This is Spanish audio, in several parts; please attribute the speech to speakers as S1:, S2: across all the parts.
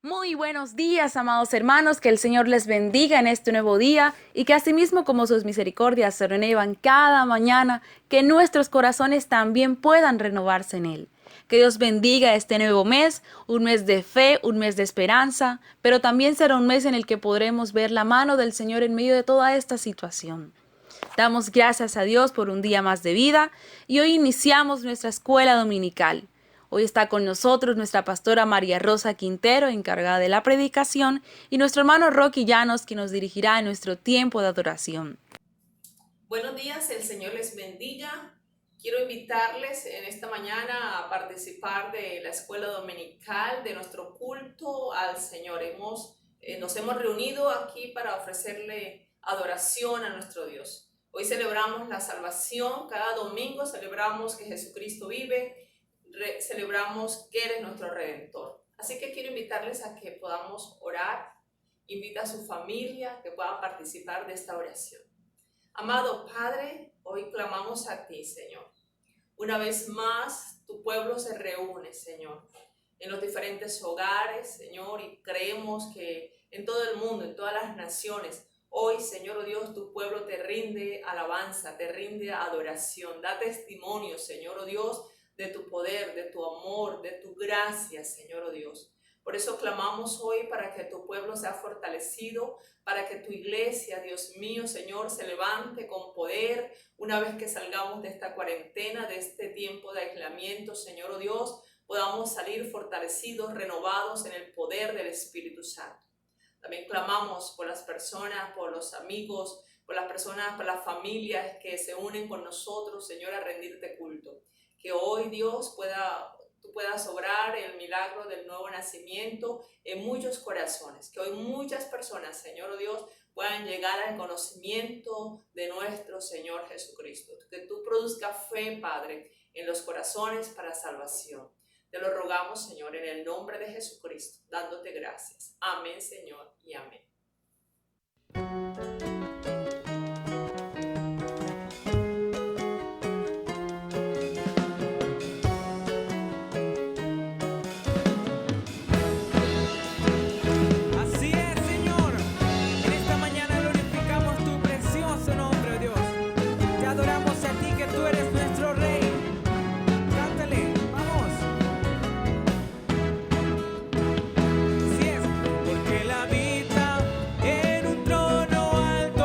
S1: Muy buenos días, amados hermanos, que el Señor les bendiga en este nuevo día y que asimismo como sus misericordias se renuevan cada mañana, que nuestros corazones también puedan renovarse en Él. Que Dios bendiga este nuevo mes, un mes de fe, un mes de esperanza, pero también será un mes en el que podremos ver la mano del Señor en medio de toda esta situación. Damos gracias a Dios por un día más de vida y hoy iniciamos nuestra escuela dominical. Hoy está con nosotros nuestra pastora María Rosa Quintero, encargada de la predicación, y nuestro hermano Rocky Llanos, que nos dirigirá en nuestro tiempo de adoración.
S2: Buenos días, el Señor les bendiga. Quiero invitarles en esta mañana a participar de la escuela dominical, de nuestro culto al Señor. Nos hemos reunido aquí para ofrecerle adoración a nuestro Dios. Hoy celebramos la salvación, cada domingo celebramos que Jesucristo vive, celebramos que eres nuestro Redentor. Así que quiero invitarles a que podamos orar. Invita a su familia que puedan participar de esta oración. Amado Padre, hoy clamamos a ti, Señor. Una vez más, tu pueblo se reúne, Señor, en los diferentes hogares, Señor, y creemos que en todo el mundo, en todas las naciones, hoy, Señor oh Dios, tu pueblo te rinde alabanza, te rinde adoración, da testimonio, Señor oh Dios, de tu poder, de tu amor, de tu gracia, Señor oh Dios. Por eso clamamos hoy para que tu pueblo sea fortalecido, para que tu iglesia, Dios mío, Señor, se levante con poder una vez que salgamos de esta cuarentena, de este tiempo de aislamiento, Señor, oh Dios, podamos salir fortalecidos, renovados en el poder del Espíritu Santo. También clamamos por las personas, por los amigos, por las personas, por las familias que se unen con nosotros, Señor, a rendirte culto. Que hoy, Dios, tú puedas obrar el milagro del nuevo nacimiento en muchos corazones, que hoy muchas personas, Señor oh Dios, puedan llegar al conocimiento de nuestro Señor Jesucristo. Que tú produzcas fe, Padre, en los corazones para salvación. Te lo rogamos, Señor, en el nombre de Jesucristo, dándote gracias. Amén, Señor, y amén.
S3: Así es, Señor. En esta mañana glorificamos tu precioso nombre, Dios. Te adoramos a ti, que tú eres nuestro Rey. Cántale, vamos. Así es, porque Él habita en un trono alto.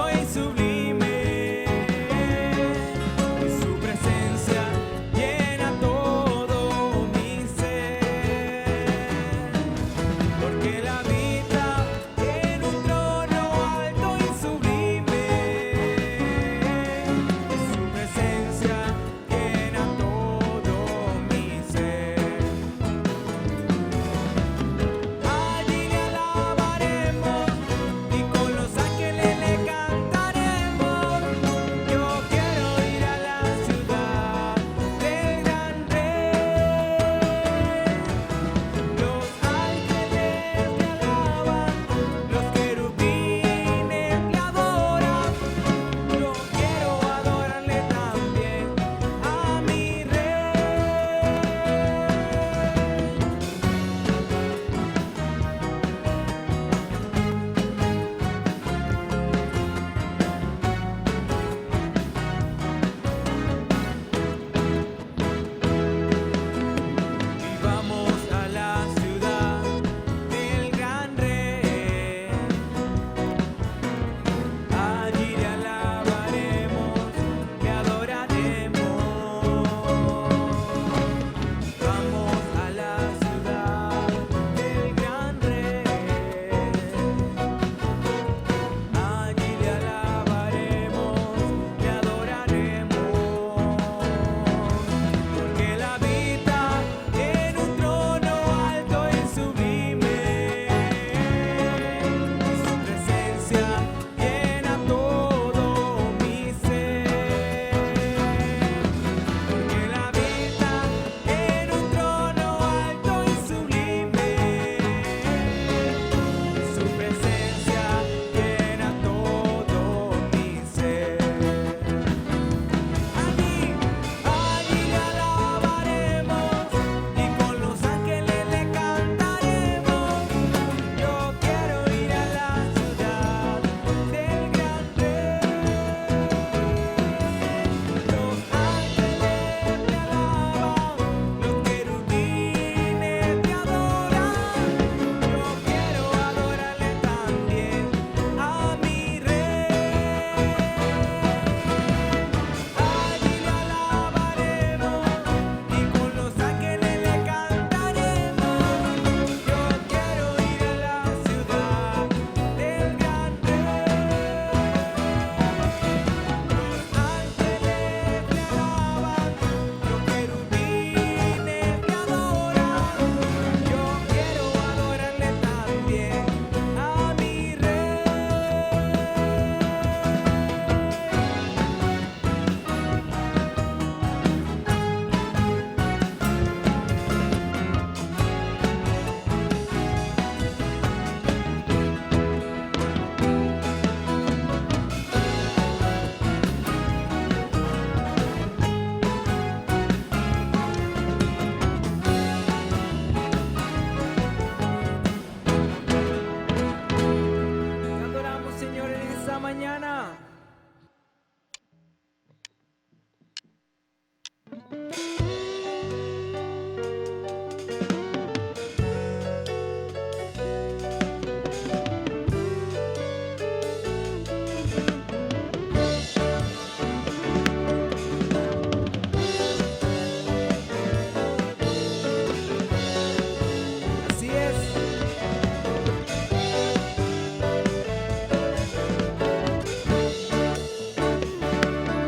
S3: Así es.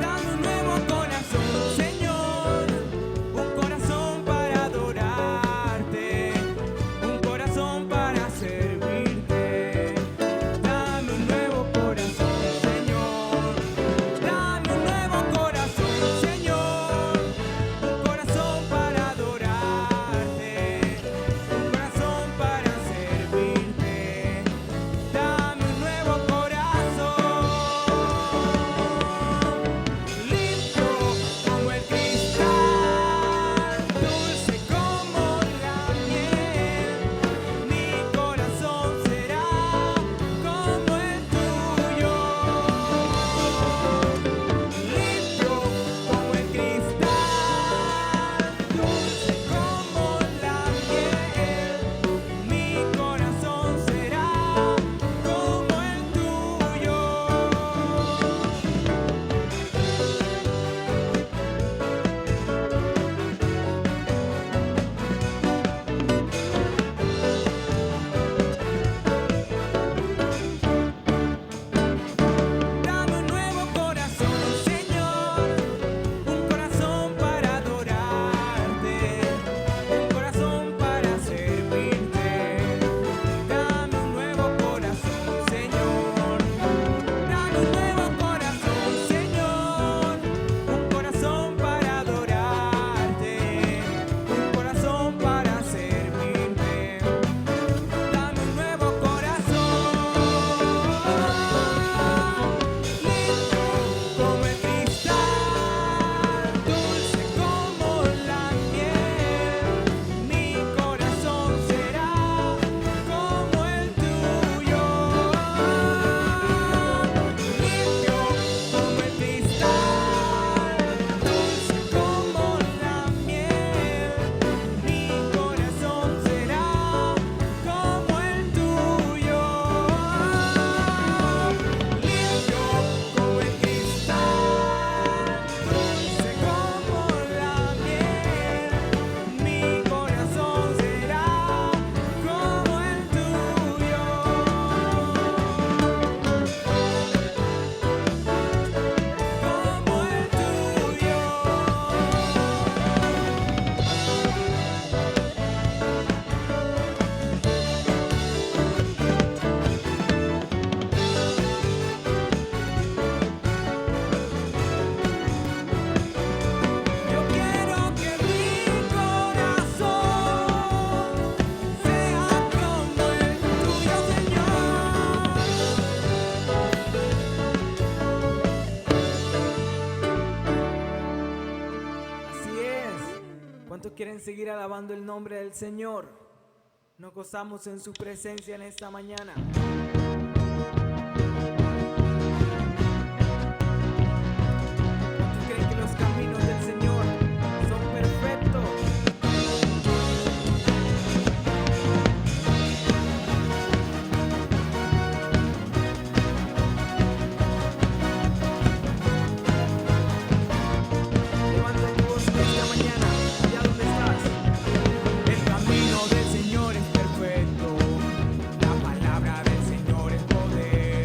S3: Dame un nuevo corazón, Señor, un corazón para adorarte, un corazón para servirte. Dame un nuevo corazón, Señor, dame un nuevo corazón, Señor, un corazón para adorarte, un corazón para servirte. Dame un nuevo corazón, limpio como el cristal, dulce como la miel. Mi corazón será como el tuyo, limpio como el cristal, dulce como la miel. Mi corazón será como el tuyo. Dame un nuevo corazón, Señor, un corazón para adorarte, un corazón para servirte. Dame un nuevo corazón, Señor, dame un nuevo corazón, Señor, un corazón para adorarte, un corazón para servirte. Dame un nuevo corazón, limpio como el cristal, dulce como la miel. Mi corazón será como el tuyo, limpio como el cristal, dulce como la miel. Mi corazón será como el tuyo, limpio como el cristal, dulce como la miel. Mi corazón será como el tuyo. Como el tuyo. Yo quiero que mi corazón sea como el tuyo, Señor. Así es. ¿Cuántos quieren seguir alabando el nombre del Señor? Nos gozamos en su presencia en esta mañana. ¿Cuántos creen que los caminos del Señor son perfectos? Levanta tu voz en esta mañana, allá donde estás. El camino del Señor es perfecto, la palabra del Señor es poder.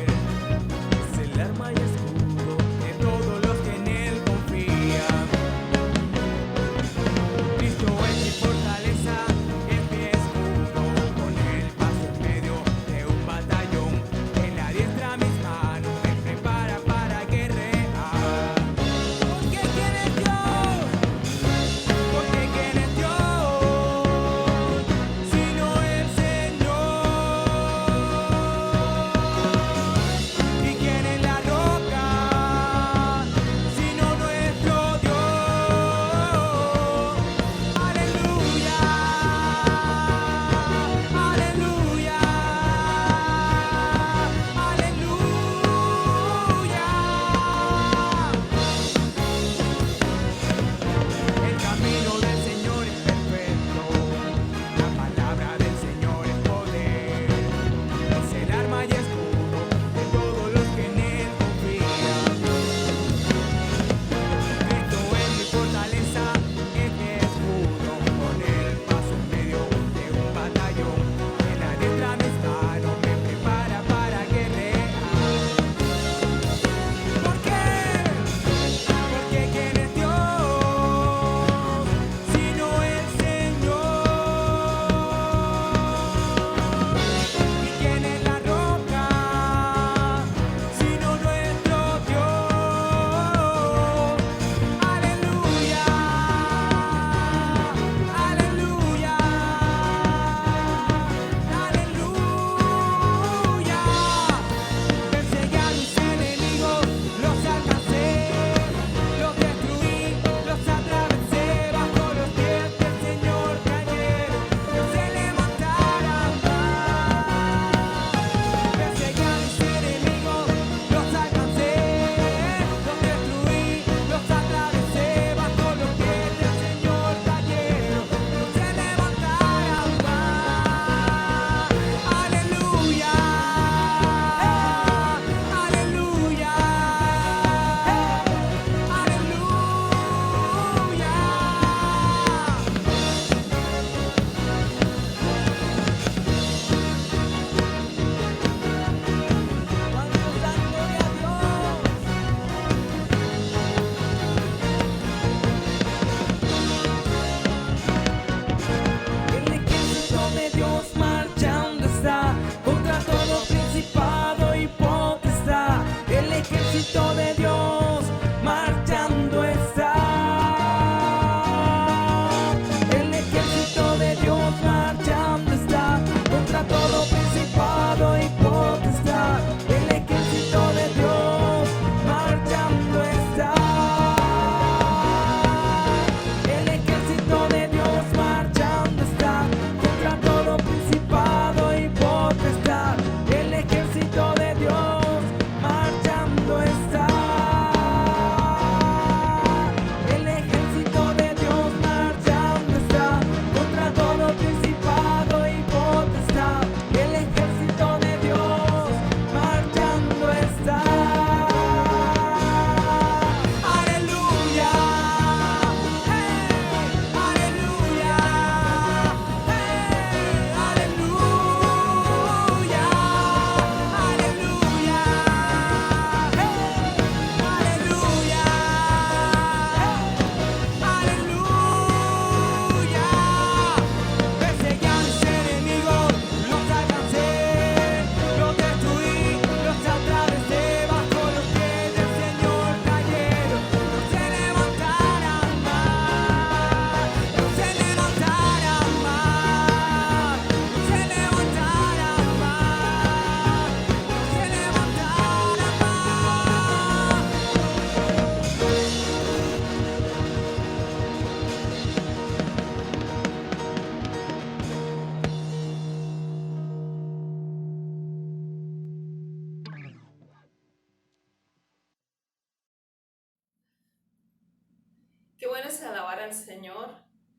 S2: para el Señor.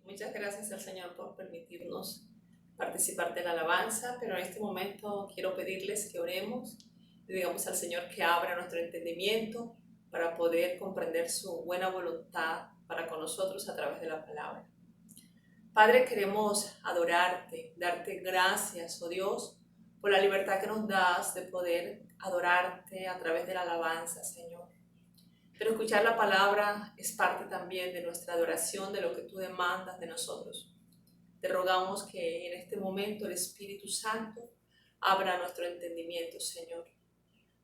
S2: Muchas gracias al Señor por permitirnos participar de la alabanza, pero en este momento quiero pedirles que oremos y digamos al Señor que abra nuestro entendimiento para poder comprender su buena voluntad para con nosotros a través de la palabra. Padre, queremos adorarte, darte gracias, oh Dios, por la libertad que nos das de poder adorarte a través de la alabanza, Señor. Pero escuchar la palabra es parte también de nuestra adoración, de lo que tú demandas de nosotros. Te rogamos que en este momento el Espíritu Santo abra nuestro entendimiento, Señor.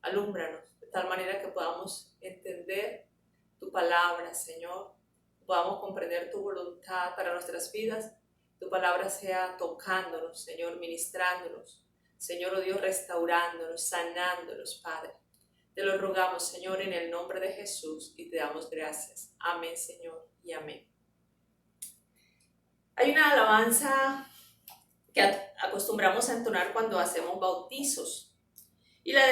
S2: Alúmbranos de tal manera que podamos entender tu palabra, Señor. Podamos comprender tu voluntad para nuestras vidas. Tu palabra sea tocándonos, Señor, ministrándonos. Señor, oh Dios, restaurándonos, sanándonos, Padre. Te lo rogamos, Señor, en el nombre de Jesús y te damos gracias. Amén, Señor, y amén. Hay una alabanza que acostumbramos a entonar cuando hacemos bautizos. Y la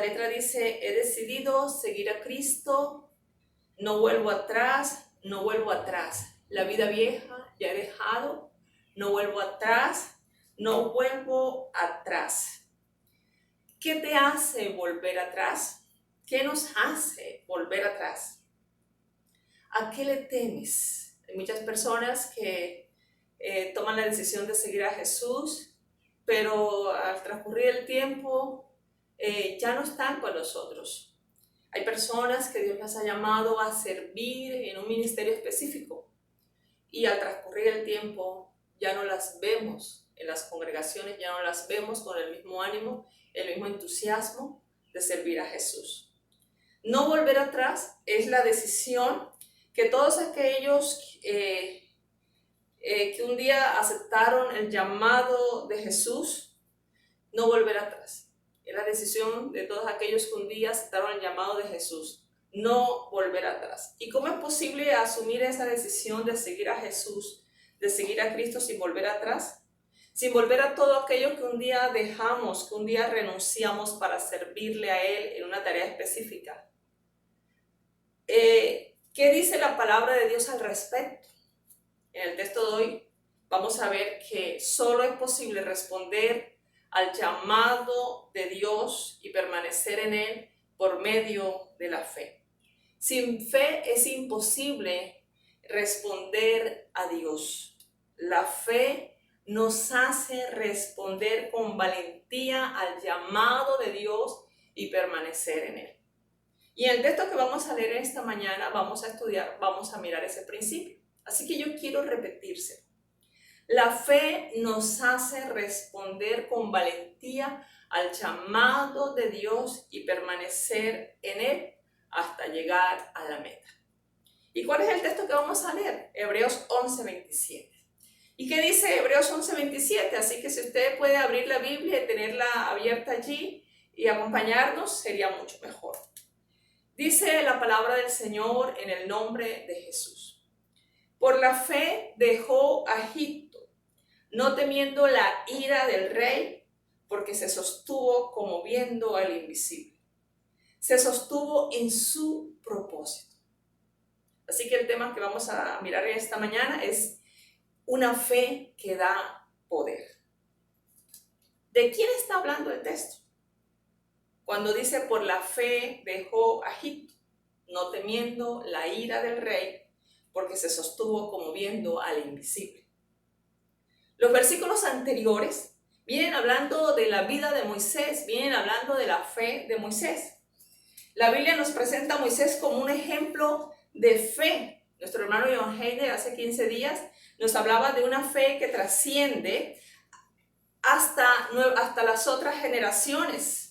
S2: letra dice, he decidido seguir a Cristo, no vuelvo atrás, no vuelvo atrás. La vida vieja ya he dejado, no vuelvo atrás, no vuelvo atrás. ¿Qué te hace volver atrás? ¿Qué nos hace volver atrás? ¿A qué le temes? Hay muchas personas que toman la decisión de seguir a Jesús, pero al transcurrir el tiempo ya no están con nosotros. Hay personas que Dios las ha llamado a servir en un ministerio específico y al transcurrir el tiempo ya no las vemos en las congregaciones, ya no las vemos con el mismo ánimo, el mismo entusiasmo de servir a Jesús. No volver atrás es la decisión que todos aquellos que un día aceptaron el llamado de Jesús, no volver atrás. Es la decisión de todos aquellos que un día aceptaron el llamado de Jesús, no volver atrás. ¿Y cómo es posible asumir esa decisión de seguir a Jesús, de seguir a Cristo sin volver atrás? Sin volver a todo aquello que un día dejamos, que un día renunciamos para servirle a Él en una tarea específica. ¿Qué dice la palabra de Dios al respecto? En el texto de hoy vamos a ver que solo es posible responder al llamado de Dios y permanecer en Él por medio de la fe. Sin fe es imposible responder a Dios. La fe nos hace responder con valentía al llamado de Dios y permanecer en Él. Y en el texto que vamos a leer esta mañana vamos a estudiar, vamos a mirar ese principio. Así que yo quiero repetirse. La fe nos hace responder con valentía al llamado de Dios y permanecer en Él hasta llegar a la meta. ¿Y cuál es el texto que vamos a leer? Hebreos 11:27. ¿Y qué dice Hebreos 11:27? Así que si usted puede abrir la Biblia y tenerla abierta allí y acompañarnos, sería mucho mejor. Dice la palabra del Señor en el nombre de Jesús. Por la fe dejó a Egipto, no temiendo la ira del rey, porque se sostuvo como viendo al invisible. Se sostuvo en su propósito. Así que el tema que vamos a mirar esta mañana es una fe que da poder. ¿De quién está hablando el texto? Cuando dice por la fe dejó a Egipto, no temiendo la ira del rey, porque se sostuvo como viendo al invisible. Los versículos anteriores vienen hablando de la vida de Moisés, vienen hablando de la fe de Moisés. La Biblia nos presenta a Moisés como un ejemplo de fe. Nuestro hermano John Heider hace 15 días nos hablaba de una fe que trasciende hasta las otras generaciones.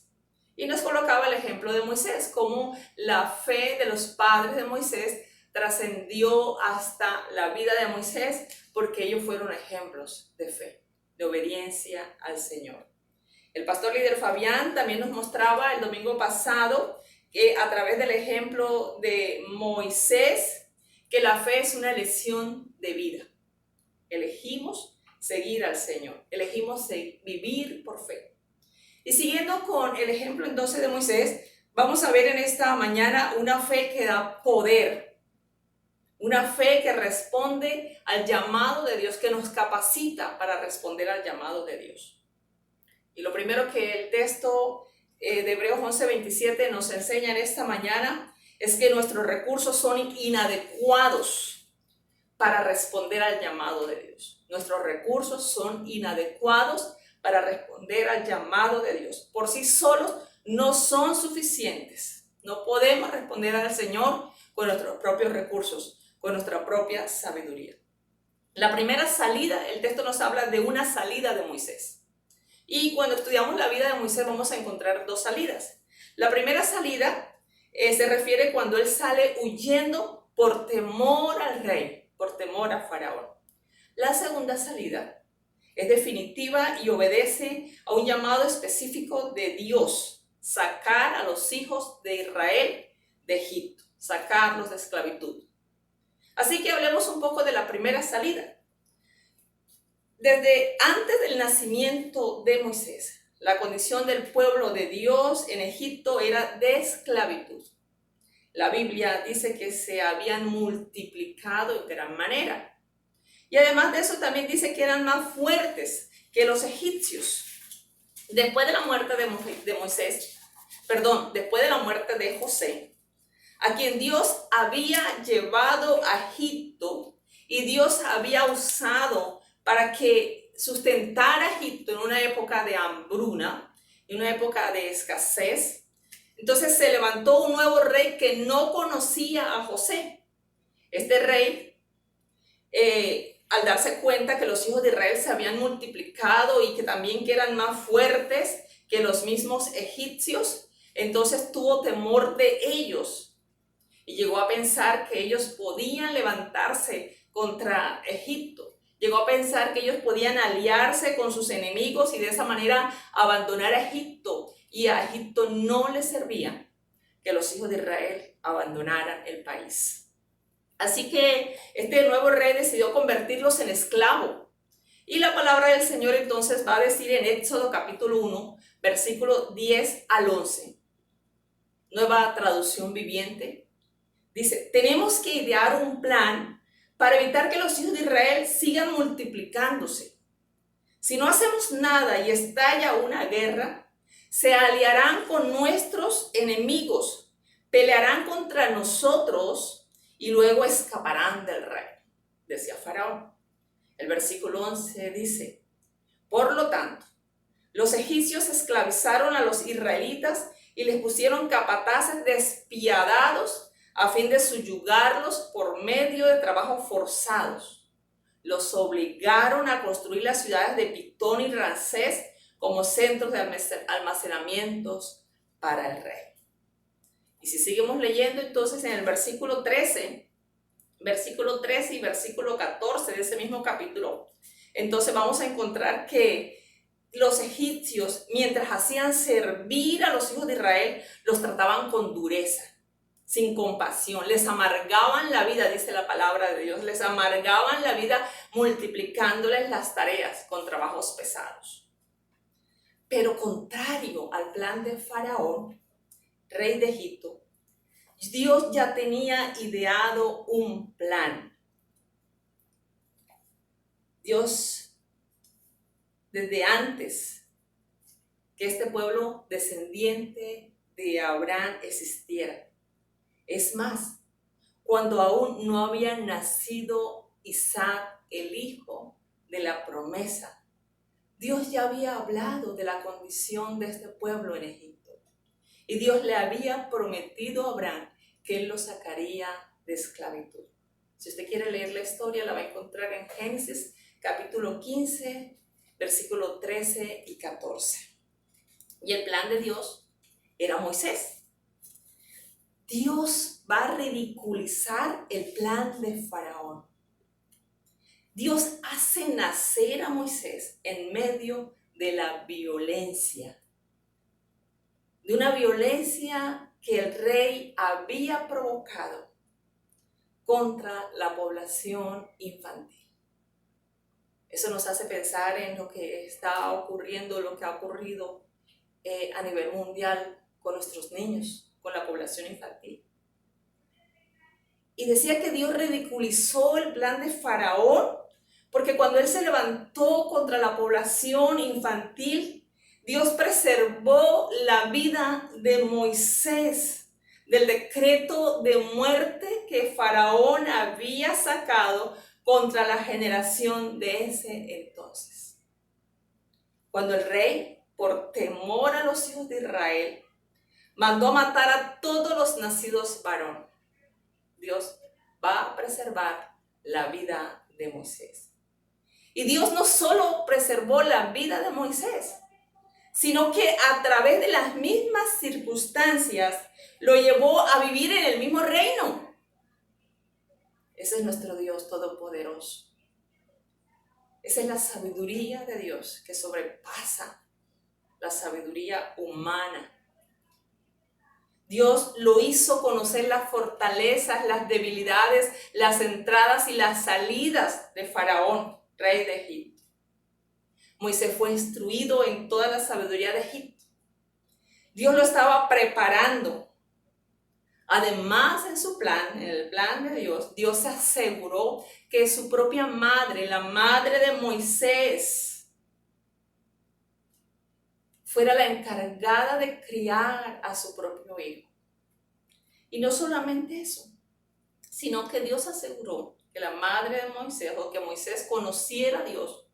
S2: Y nos colocaba el ejemplo de Moisés, como la fe de los padres de Moisés trascendió hasta la vida de Moisés, porque ellos fueron ejemplos de fe, de obediencia al Señor. El pastor líder Fabián también nos mostraba el domingo pasado que a través del ejemplo de Moisés, que la fe es una elección de vida. Elegimos seguir al Señor, elegimos vivir por fe. Y siguiendo con el ejemplo entonces de Moisés, vamos a ver en esta mañana una fe que da poder. Una fe que responde al llamado de Dios, que nos capacita para responder al llamado de Dios. Y lo primero que el texto de Hebreos 11:27 nos enseña en esta mañana es que nuestros recursos son inadecuados para responder al llamado de Dios. Nuestros recursos son inadecuados para responder al llamado de Dios. Por sí solos no son suficientes. No podemos responder al Señor con nuestros propios recursos, con nuestra propia sabiduría. La primera salida, el texto nos habla de una salida de Moisés. Y cuando estudiamos la vida de Moisés vamos a encontrar dos salidas. La primera salida se refiere cuando él sale huyendo por temor al rey, por temor a Faraón. La segunda salida es definitiva y obedece a un llamado específico de Dios: sacar a los hijos de Israel de Egipto, sacarlos de esclavitud. Así que hablemos un poco de la primera salida. Desde antes del nacimiento de Moisés, la condición del pueblo de Dios en Egipto era de esclavitud. La Biblia dice que se habían multiplicado en gran manera. Y además de eso también dice que eran más fuertes que los egipcios. Después de la muerte después de la muerte de José, a quien Dios había llevado a Egipto y Dios había usado para que sustentara a Egipto en una época de hambruna, en una época de escasez. Entonces se levantó un nuevo rey que no conocía a José. Este rey, al darse cuenta que los hijos de Israel se habían multiplicado y que también que eran más fuertes que los mismos egipcios, entonces tuvo temor de ellos y llegó a pensar que ellos podían levantarse contra Egipto. Llegó a pensar que ellos podían aliarse con sus enemigos y de esa manera abandonar a Egipto. Y a Egipto no le servía que los hijos de Israel abandonaran el país. Así que este nuevo rey decidió convertirlos en esclavos. Y la palabra del Señor entonces va a decir en Éxodo capítulo 1, versículo 10 al 11. Nueva traducción viviente. Dice: tenemos que idear un plan para evitar que los hijos de Israel sigan multiplicándose. Si no hacemos nada y estalla una guerra, se aliarán con nuestros enemigos, pelearán contra nosotros y luego escaparán del rey, decía Faraón. El versículo 11 dice: por lo tanto, los egipcios esclavizaron a los israelitas y les pusieron capataces despiadados a fin de subyugarlos por medio de trabajos forzados. Los obligaron a construir las ciudades de Pitón y Ramsés como centros de almacenamientos para el rey. Y si seguimos leyendo entonces en el versículo 13 y versículo 14 de ese mismo capítulo, entonces vamos a encontrar que los egipcios, mientras hacían servir a los hijos de Israel, los trataban con dureza, sin compasión, les amargaban la vida, dice la palabra de Dios, les amargaban la vida multiplicándoles las tareas con trabajos pesados. Pero contrario al plan de Faraón, rey de Egipto, Dios ya tenía ideado un plan. Dios, desde antes que este pueblo descendiente de Abraham existiera, es más, cuando aún no había nacido Isaac, el hijo de la promesa, Dios ya había hablado de la condición de este pueblo en Egipto. Y Dios le había prometido a Abraham que él lo sacaría de esclavitud. Si usted quiere leer la historia, la va a encontrar en Génesis capítulo 15, versículo 13 y 14. Y el plan de Dios era Moisés. Dios va a ridiculizar el plan de Faraón. Dios hace nacer a Moisés en medio de la violencia, de una violencia que el rey había provocado contra la población infantil. Eso nos hace pensar en lo que está ocurriendo, lo que ha ocurrido a nivel mundial con nuestros niños, con la población infantil. Y decía que Dios ridiculizó el plan de Faraón, porque cuando él se levantó contra la población infantil, Dios preservó la vida de Moisés del decreto de muerte que Faraón había sacado contra la generación de ese entonces. Cuando el rey, por temor a los hijos de Israel, mandó a matar a todos los nacidos varón, Dios va a preservar la vida de Moisés. Y Dios no solo preservó la vida de Moisés, sino que a través de las mismas circunstancias lo llevó a vivir en el mismo reino. Ese es nuestro Dios todopoderoso. Esa es la sabiduría de Dios que sobrepasa la sabiduría humana. Dios lo hizo conocer las fortalezas, las debilidades, las entradas y las salidas de Faraón, rey de Egipto. Moisés fue instruido en toda la sabiduría de Egipto. Dios lo estaba preparando. Además, en su plan, en el plan de Dios, Dios se aseguró que su propia madre, la madre de Moisés, fuera la encargada de criar a su propio hijo. Y no solamente eso, sino que Dios aseguró que la madre de Moisés, o que Moisés conociera a Dios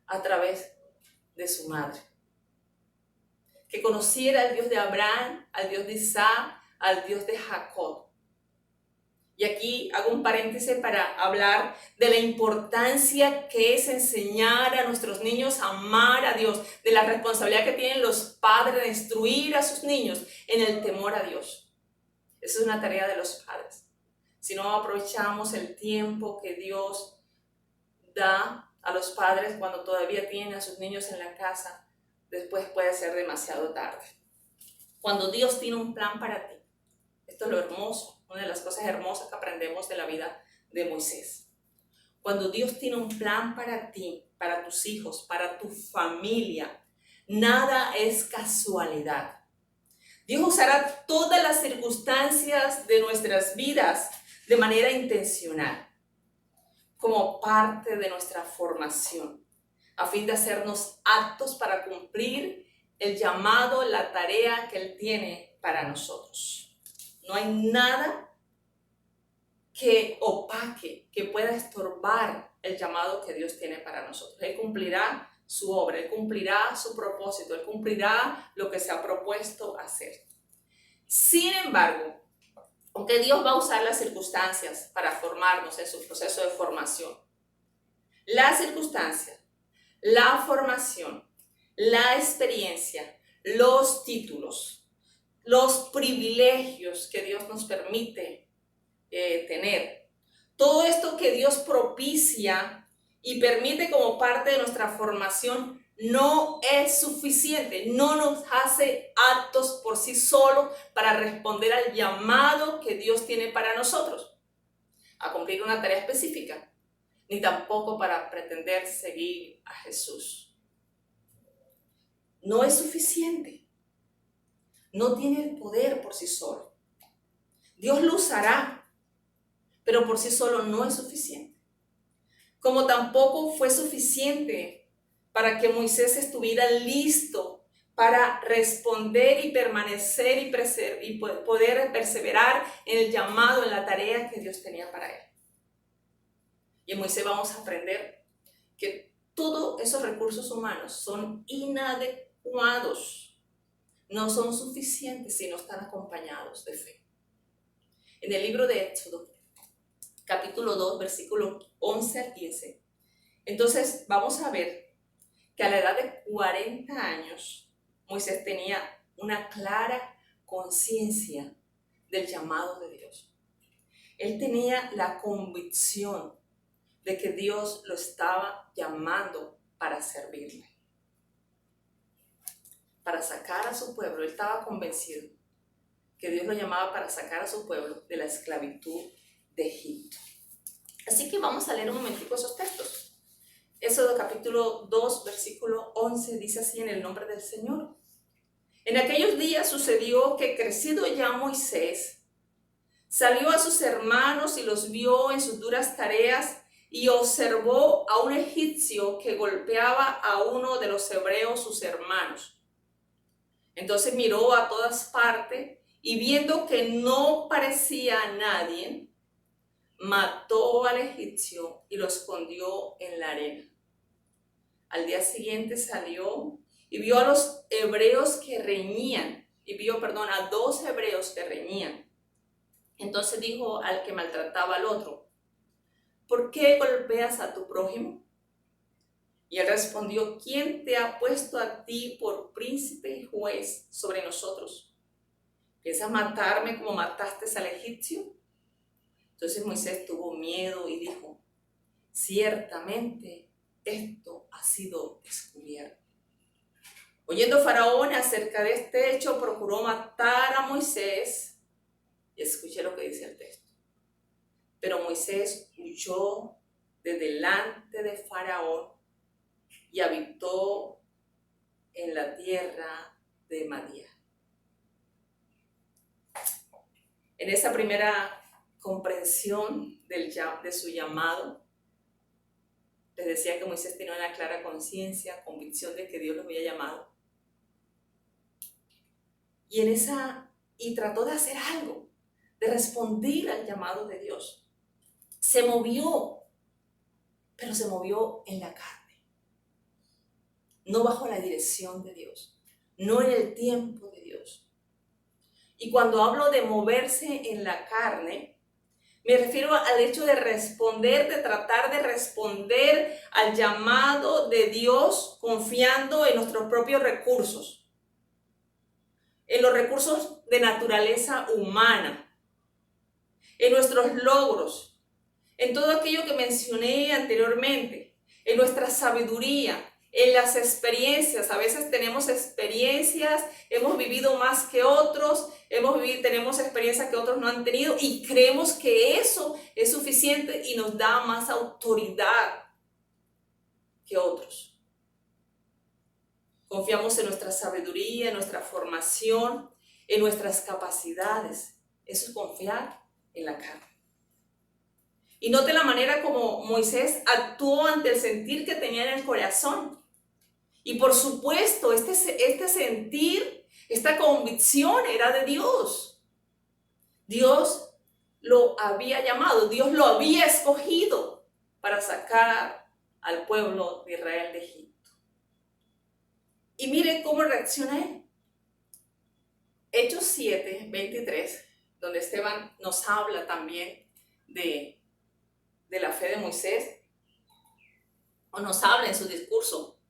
S2: a través de su madre. Que conociera al Dios de Abraham, al Dios de Isaac, al Dios de Jacob. Y aquí hago un paréntesis para hablar de la importancia que es enseñar a nuestros niños a amar a Dios, de la responsabilidad que tienen los padres de instruir a sus niños en el temor a Dios. Esa es una tarea de los padres. Si no aprovechamos el tiempo que Dios da a los padres cuando todavía tienen a sus niños en la casa, después puede ser demasiado tarde. Cuando Dios tiene un plan para ti, esto es lo hermoso, una de las cosas hermosas que aprendemos de la vida de Moisés. Cuando Dios tiene un plan para ti, para tus hijos, para tu familia, nada es casualidad. Dios usará todas las circunstancias de nuestras vidas de manera intencional, como parte de nuestra formación, a fin de hacernos aptos para cumplir el llamado, la tarea que Él tiene para nosotros. No hay nada que opaque, que pueda estorbar el llamado que Dios tiene para nosotros. Él cumplirá su obra, Él cumplirá su propósito, Él cumplirá lo que se ha propuesto hacer. Sin embargo, aunque Dios va a usar las circunstancias para formarnos en su proceso de formación, las circunstancias, la formación, la experiencia, los títulos, los privilegios que Dios nos permite tener, todo esto que Dios propicia y permite como parte de nuestra formación, no es suficiente, no nos hace aptos por sí solo para responder al llamado que Dios tiene para nosotros, a cumplir una tarea específica, ni tampoco para pretender seguir a Jesús. No es suficiente, no tiene el poder por sí solo. Dios lo usará, pero por sí solo no es suficiente. Como tampoco fue suficiente para que Moisés estuviera listo para responder y permanecer y poder perseverar en el llamado, en la tarea que Dios tenía para él. Y en Moisés vamos a aprender que todos esos recursos humanos son inadecuados, no son suficientes si no están acompañados de fe. En el libro de Éxodo, capítulo 2, versículo 11 al 15, entonces vamos a ver que a la edad de 40 años, Moisés tenía una clara conciencia del llamado de Dios. Él tenía la convicción de que Dios lo estaba llamando para servirle, para sacar a su pueblo. Él estaba convencido que Dios lo llamaba para sacar a su pueblo de la esclavitud de Egipto. Así que vamos a leer un momentico esos textos. Éxodo capítulo 2, versículo 11 dice así: en el nombre del Señor. En aquellos días sucedió que, crecido ya Moisés, Salió a sus hermanos y los vio en sus duras tareas y observó a un egipcio que golpeaba a uno de los hebreos, sus hermanos. Entonces miró a todas partes y viendo que no parecía a nadie, mató al egipcio y lo escondió en la arena. Al día siguiente salió y vio a los hebreos que reñían, a 2 hebreos que reñían. Entonces dijo al que maltrataba al otro: ¿por qué golpeas a tu prójimo? Y él respondió: ¿quién te ha puesto a ti por príncipe y juez sobre nosotros? ¿Piensas matarme como mataste al egipcio? Entonces Moisés tuvo miedo y dijo: ciertamente esto ha sido descubierto. Oyendo Faraón acerca de este hecho, procuró matar a Moisés. Y escuché lo que dice el texto. Pero Moisés huyó de delante de Faraón y habitó en la tierra de Madián. En esa primera comprensión de su llamado, les decía que Moisés tenía una clara conciencia, convicción de que Dios lo había llamado. Y trató de hacer algo, de responder al llamado de Dios. Se movió, pero se movió en la carne, no bajo la dirección de Dios, no en el tiempo de Dios. Y cuando hablo de moverse en la carne, me refiero al hecho de responder, de tratar de responder al llamado de Dios confiando en nuestros propios recursos, en los recursos de naturaleza humana, en nuestros logros, en todo aquello que mencioné anteriormente, en nuestra sabiduría, en las experiencias. A veces tenemos experiencias, hemos vivido más que otros, tenemos experiencias que otros no han tenido y creemos que eso es suficiente y nos da más autoridad que otros. Confiamos en nuestra sabiduría, en nuestra formación, en nuestras capacidades. Eso es confiar en la carne. Y note la manera como Moisés actuó ante el sentir que tenía en el corazón. Y por supuesto, este sentir, esta convicción era de Dios. Dios lo había llamado, Dios lo había escogido para sacar al pueblo de Israel de Egipto. Y mire cómo reacciona él. Hechos 7, 23, donde Esteban nos habla también de la fe de Moisés, o nos habla en su discurso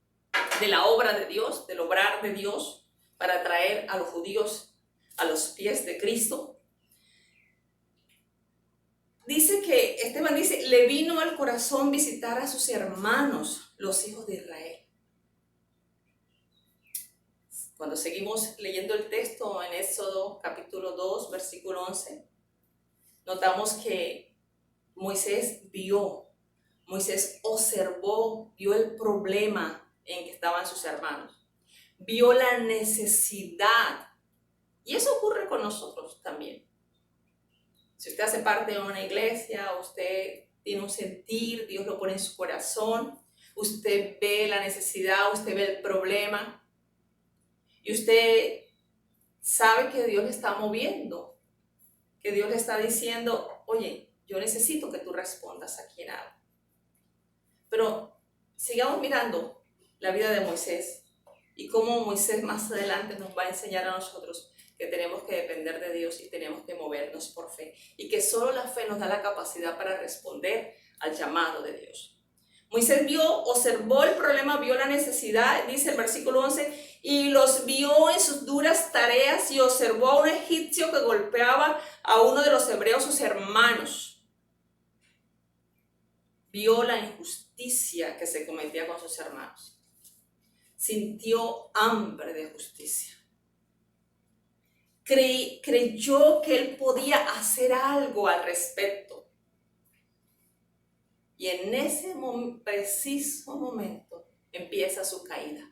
S2: de la obra de Dios, del obrar de Dios para traer a los judíos a los pies de Cristo. Esteban dice, le vino al corazón visitar a sus hermanos, los hijos de Israel. Cuando seguimos leyendo el texto en Éxodo capítulo 2, versículo 11, notamos que Moisés observó, vio el problema en que estaban sus hermanos, vio la necesidad. Y eso ocurre con nosotros también. Si usted hace parte de una iglesia, usted tiene un sentir, Dios lo pone en su corazón, usted ve la necesidad, usted ve el problema, y usted sabe que Dios le está moviendo, que Dios le está diciendo, oye, yo necesito que tú respondas aquí en algo. Pero sigamos mirando la vida de Moisés y cómo Moisés más adelante nos va a enseñar a nosotros que tenemos que depender de Dios y tenemos que movernos por fe y que solo la fe nos da la capacidad para responder al llamado de Dios. Moisés observó el problema, vio la necesidad, dice el versículo 11, y los vio en sus duras tareas y observó a un egipcio que golpeaba a uno de los hebreos, sus hermanos. Vio la injusticia que se cometía con sus hermanos. Sintió hambre de justicia. Creyó que él podía hacer algo al respecto. Y en ese preciso momento empieza su caída.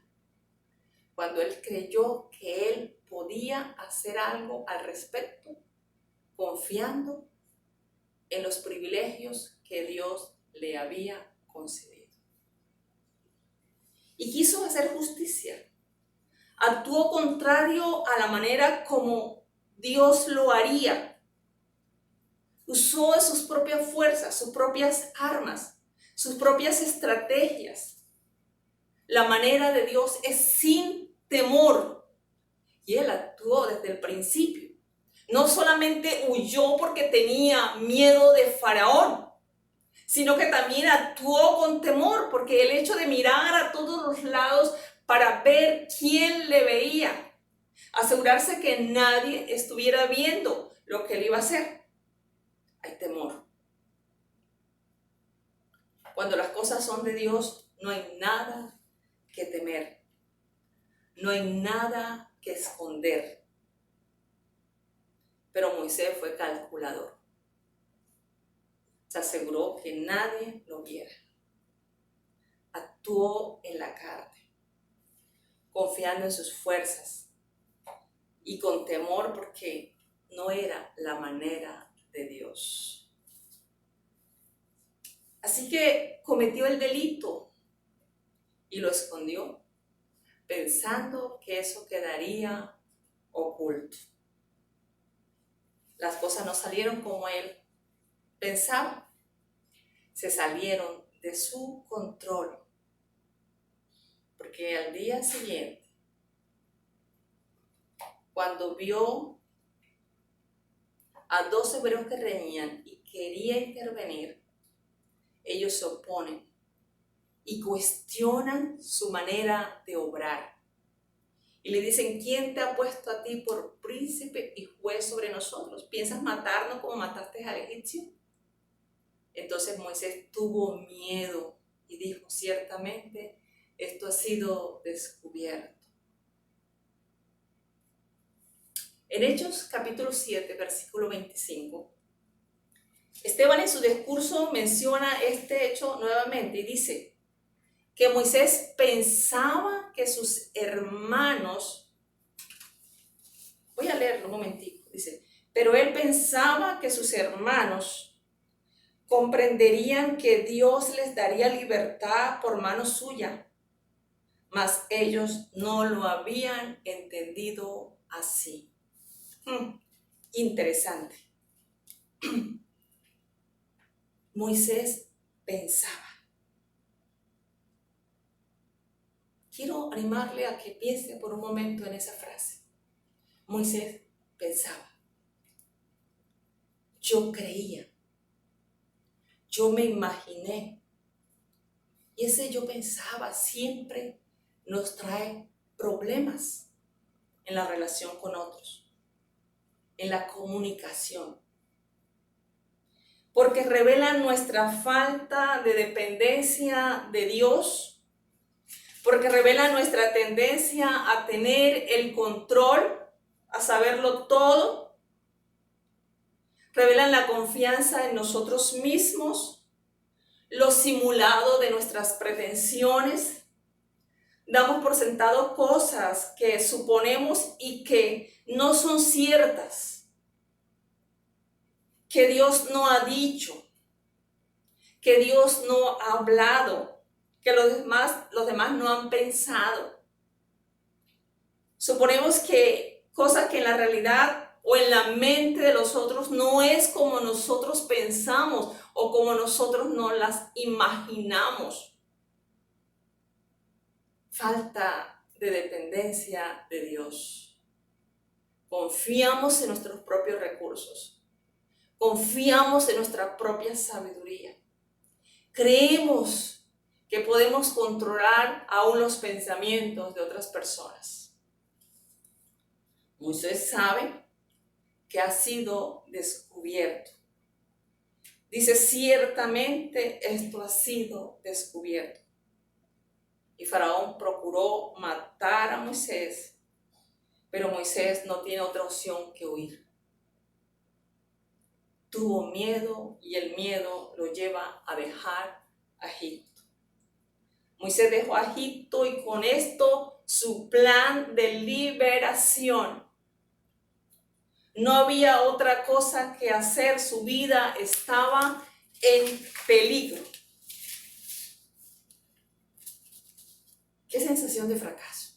S2: Cuando él creyó que él podía hacer algo al respecto, confiando en los privilegios que Dios le había concedido. Y quiso hacer justicia. Actuó contrario a la manera como Dios lo haría. Usó de sus propias fuerzas, sus propias armas, sus propias estrategias. La manera de Dios es sin temor. Y él actuó desde el principio. No solamente huyó porque tenía miedo de Faraón, sino que también actuó con temor, porque el hecho de mirar a todos los lados para ver quién le veía, asegurarse que nadie estuviera viendo lo que él iba a hacer, hay temor. Cuando las cosas son de Dios, no hay nada que temer, no hay nada que esconder. Pero Moisés fue calculador. Se aseguró que nadie lo viera. Actuó en la carne, confiando en sus fuerzas y con temor porque no era la manera de Dios. Así que cometió el delito y lo escondió, pensando que eso quedaría oculto. Las cosas no salieron como él pensaba, se salieron de su control, porque al día siguiente, cuando vio a 2 hebreos que reñían y quería intervenir, ellos se oponen y cuestionan su manera de obrar. Y le dicen, ¿quién te ha puesto a ti por príncipe y juez sobre nosotros? ¿Piensas matarnos como mataste al egipcio? Entonces Moisés tuvo miedo y dijo, ciertamente esto ha sido descubierto. En Hechos capítulo 7, versículo 25, Esteban en su discurso menciona este hecho nuevamente y dice que Moisés pensaba que sus hermanos, voy a leerlo un momentico, dice, pero él pensaba que sus hermanos comprenderían que Dios les daría libertad por mano suya, mas ellos no lo habían entendido así. Interesante. Moisés pensaba. Quiero animarle a que piense por un momento en esa frase. Moisés pensaba. Yo creía. Yo me imaginé. Y ese yo pensaba siempre nos trae problemas en la relación con otros, en la comunicación. Porque revela nuestra falta de dependencia de Dios, porque revela nuestra tendencia a tener el control, a saberlo todo. Revelan la confianza en nosotros mismos, lo simulado de nuestras pretensiones. Damos por sentado cosas que suponemos y que no son ciertas, que Dios no ha dicho, que Dios no ha hablado, que los demás no han pensado. Suponemos que cosas que en la realidad o en la mente de los otros no es como nosotros pensamos o como nosotros no las imaginamos. Falta de dependencia de Dios. Confiamos en nuestros propios recursos. Confiamos en nuestra propia sabiduría. Creemos que podemos controlar aún los pensamientos de otras personas. Moisés sabe que ha sido descubierto. Dice, ciertamente esto ha sido descubierto. Y Faraón procuró matar a Moisés, pero Moisés no tiene otra opción que huir. Tuvo miedo y el miedo lo lleva a dejar a Egipto. Moisés dejó a Egipto y con esto su plan de liberación. No había otra cosa que hacer, su vida estaba en peligro. ¿Qué sensación de fracaso?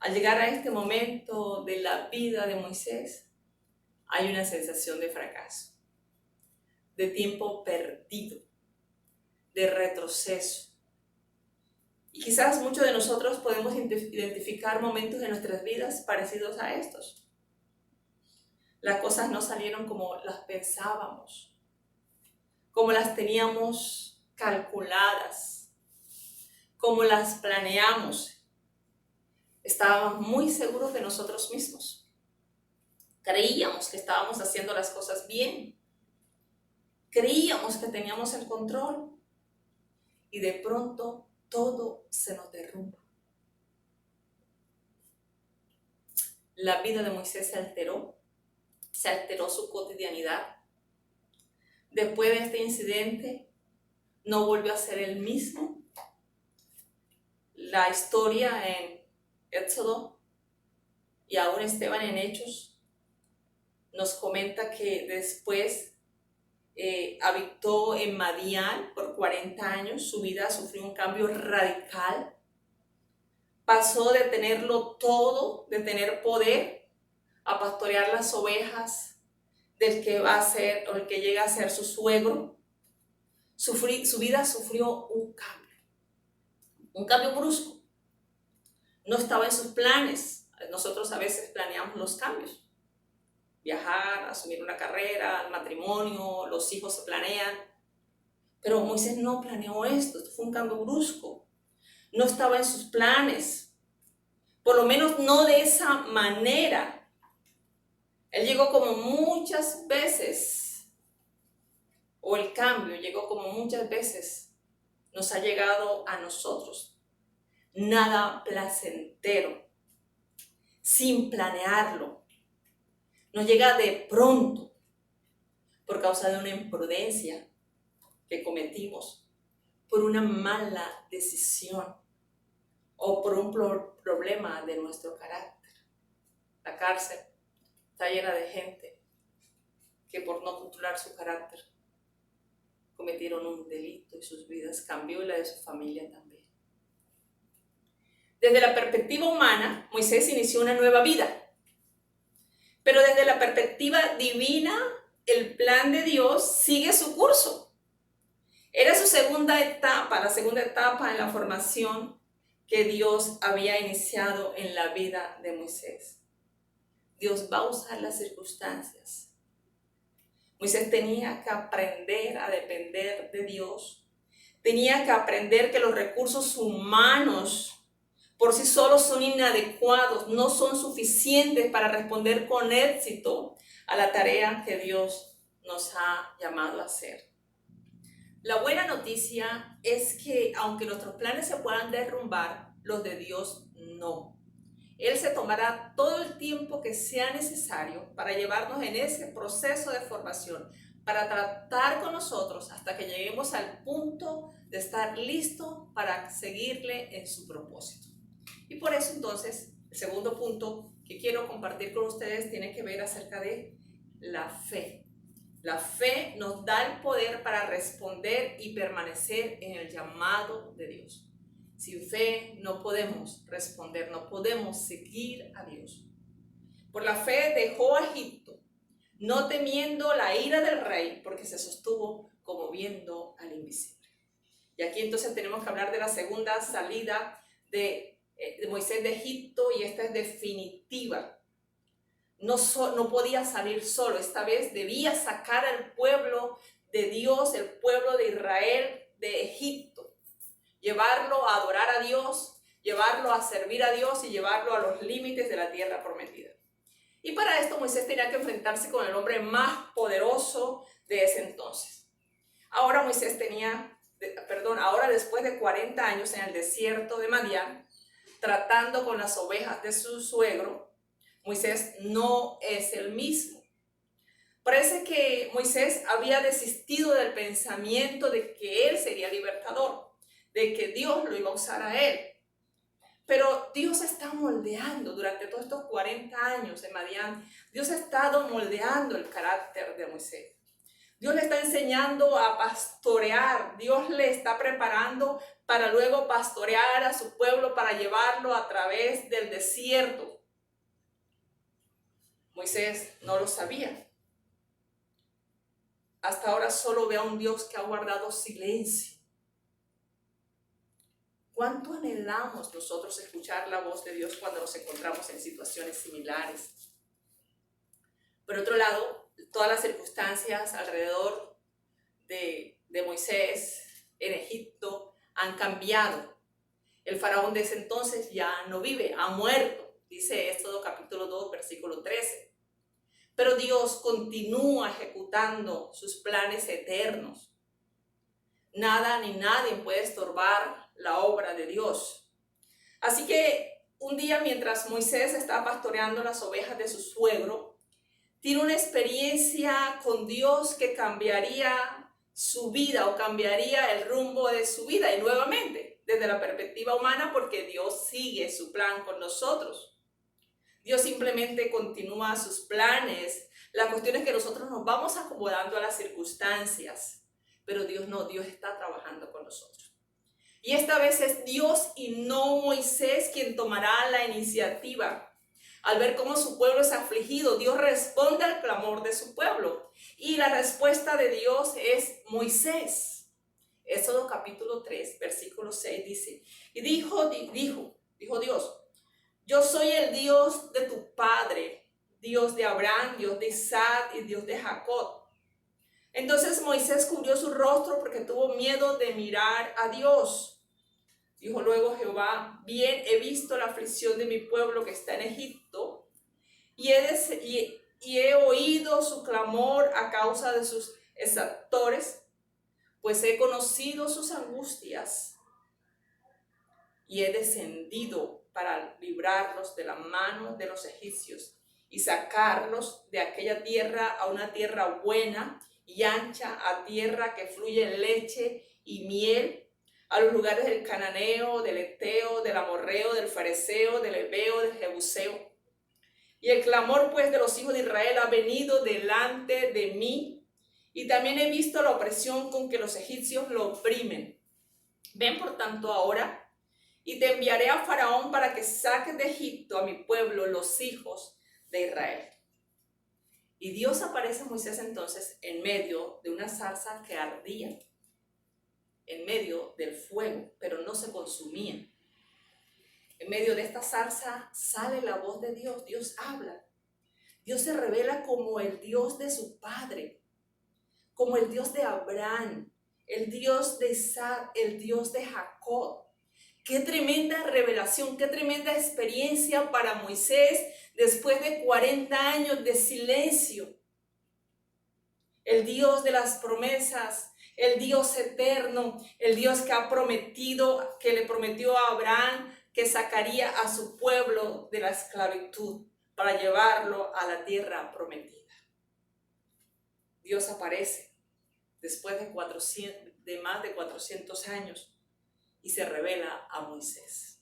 S2: Al llegar a este momento de la vida de Moisés, hay una sensación de fracaso, de tiempo perdido, de retroceso. Y quizás muchos de nosotros podemos identificar momentos de nuestras vidas parecidos a estos. Las cosas no salieron como las pensábamos, como las teníamos calculadas, como las planeamos. Estábamos muy seguros de nosotros mismos. Creíamos que estábamos haciendo las cosas bien. Creíamos que teníamos el control. Y de pronto todo se nos derrumba. La vida de Moisés se alteró su cotidianidad. Después de este incidente, no volvió a ser el mismo. La historia en Éxodo y aún Esteban en Hechos nos comenta que después habitó en Madián por 40 años, su vida sufrió un cambio radical. Pasó de tenerlo todo, de tener poder, a pastorear las ovejas del que va a ser o el que llega a ser su suegro. Su vida sufrió un cambio brusco. No estaba en sus planes. Nosotros a veces planeamos los cambios. Viajar, asumir una carrera, el matrimonio, los hijos se planean. Pero Moisés no planeó esto fue un cambio brusco. No estaba en sus planes, por lo menos no de esa manera. Él llegó como muchas veces, o el cambio llegó como muchas veces nos ha llegado a nosotros. Nada placentero, sin planearlo. Nos llega de pronto por causa de una imprudencia que cometimos, por una mala decisión o por un problema de nuestro carácter. La cárcel está llena de gente que por no controlar su carácter cometieron un delito y sus vidas cambió y la de su familia también. Desde la perspectiva humana, Moisés inició una nueva vida. Pero desde la perspectiva divina, el plan de Dios sigue su curso. Era su segunda etapa, la segunda etapa en la formación que Dios había iniciado en la vida de Moisés. Dios va a usar las circunstancias. Moisés tenía que aprender a depender de Dios. Tenía que aprender que los recursos humanos por sí solos son inadecuados, no son suficientes para responder con éxito a la tarea que Dios nos ha llamado a hacer. La buena noticia es que aunque nuestros planes se puedan derrumbar, los de Dios no. Él se tomará todo el tiempo que sea necesario para llevarnos en ese proceso de formación, para tratar con nosotros hasta que lleguemos al punto de estar listos para seguirle en su propósito. Y por eso entonces, el segundo punto que quiero compartir con ustedes tiene que ver acerca de la fe. La fe nos da el poder para responder y permanecer en el llamado de Dios. Sin fe no podemos responder, no podemos seguir a Dios. Por la fe dejó a Egipto, no temiendo la ira del rey, porque se sostuvo como viendo al invisible. Y aquí entonces tenemos que hablar de la segunda salida de Moisés de Egipto, y esta es definitiva. No podía salir solo, esta vez debía sacar al pueblo de Dios, el pueblo de Israel de Egipto, llevarlo a adorar a Dios, llevarlo a servir a Dios y llevarlo a los límites de la tierra prometida. Y para esto Moisés tenía que enfrentarse con el hombre más poderoso de ese entonces. Ahora después de 40 años en el desierto de Madián, tratando con las ovejas de su suegro, Moisés no es el mismo. Parece que Moisés había desistido del pensamiento de que él sería libertador, de que Dios lo iba a usar a él. Pero Dios está moldeando durante todos estos 40 años en Madián. Dios ha estado moldeando el carácter de Moisés. Dios le está enseñando a pastorear. Dios le está preparando para luego pastorear a su pueblo, para llevarlo a través del desierto. Moisés no lo sabía. Hasta ahora solo ve a un Dios que ha guardado silencio. ¿Cuánto anhelamos nosotros escuchar la voz de Dios cuando nos encontramos en situaciones similares? Por otro lado, todas las circunstancias alrededor de Moisés en Egipto han cambiado. El faraón de ese entonces ya no vive, ha muerto. Dice Éxodo capítulo 2, versículo 13. Pero Dios continúa ejecutando sus planes eternos. Nada ni nadie puede estorbar la obra de Dios. Así que un día, mientras Moisés estaba pastoreando las ovejas de su suegro, tiene una experiencia con Dios que cambiaría su vida o cambiaría el rumbo de su vida. Y nuevamente, desde la perspectiva humana, porque Dios sigue su plan con nosotros. Dios simplemente continúa sus planes. La cuestión es que nosotros nos vamos acomodando a las circunstancias, pero Dios no, Dios está trabajando con nosotros. Y esta vez es Dios y no Moisés quien tomará la iniciativa. Al ver cómo su pueblo es afligido, Dios responde al clamor de su pueblo. Y la respuesta de Dios es Moisés. Éxodo capítulo 3, versículo 6 dice, y dijo Dios, yo soy el Dios de tu padre, Dios de Abraham, Dios de Isaac y Dios de Jacob. Entonces Moisés cubrió su rostro porque tuvo miedo de mirar a Dios. Dijo luego Jehová, bien he visto la aflicción de mi pueblo que está en Egipto y he oído su clamor a causa de sus exactores, pues he conocido sus angustias y he descendido para librarlos de la mano de los egipcios y sacarlos de aquella tierra a una tierra buena y ancha, a tierra que fluye leche y miel, a los lugares del cananeo, del eteo, del amorreo, del fareseo, del heveo, del jebuseo. Y el clamor pues de los hijos de Israel ha venido delante de mí, y también he visto la opresión con que los egipcios lo oprimen. Ven por tanto ahora, y te enviaré a Faraón para que saques de Egipto a mi pueblo, los hijos de Israel. Y Dios aparece a Moisés entonces en medio de una zarza que ardía, en medio del fuego, pero no se consumía. En medio de esta zarza sale la voz de Dios, Dios habla. Dios se revela como el Dios de su padre, como el Dios de Abraham, el Dios de Isaac, el Dios de Jacob. Qué tremenda revelación, qué tremenda experiencia para Moisés después de 40 años de silencio. El Dios de las promesas, el Dios eterno, el Dios que ha prometido, que le prometió a Abraham que sacaría a su pueblo de la esclavitud para llevarlo a la tierra prometida. Dios aparece después de más de 400 años y se revela a Moisés.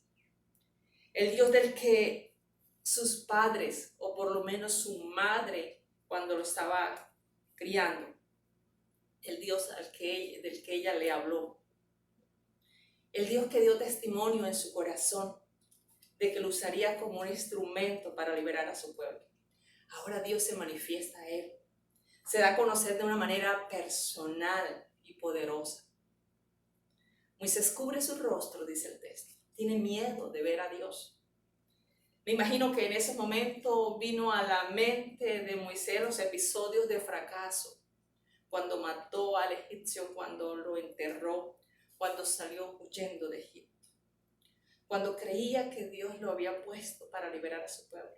S2: El Dios del que sus padres, o por lo menos su madre, cuando lo estaba criando, el Dios del que ella le habló. El Dios que dio testimonio en su corazón de que lo usaría como un instrumento para liberar a su pueblo. Ahora Dios se manifiesta a él. Se da a conocer de una manera personal y poderosa. Moisés cubre su rostro, dice el texto. Tiene miedo de ver a Dios. Me imagino que en ese momento vino a la mente de Moisés los episodios de fracaso. Cuando mató al egipcio, cuando lo enterró, cuando salió huyendo de Egipto. Cuando creía que Dios lo había puesto para liberar a su pueblo.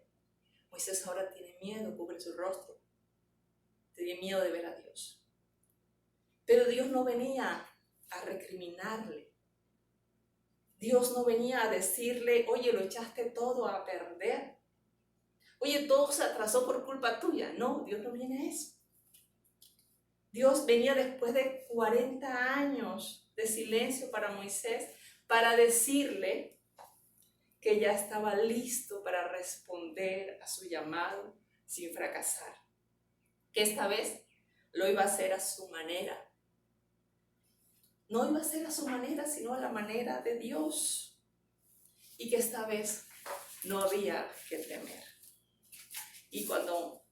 S2: Moisés ahora tiene miedo, cubre su rostro. Tiene miedo de ver a Dios. Pero Dios no venía a recriminarle. Dios no venía a decirle, oye, lo echaste todo a perder. Oye, todo se atrasó por culpa tuya. No, Dios no viene a eso. Dios venía después de 40 años de silencio para Moisés para decirle que ya estaba listo para responder a su llamado sin fracasar, que esta vez lo iba a hacer a su manera. No iba a ser a su manera, sino a la manera de Dios. Y que esta vez no había que temer. Y cuando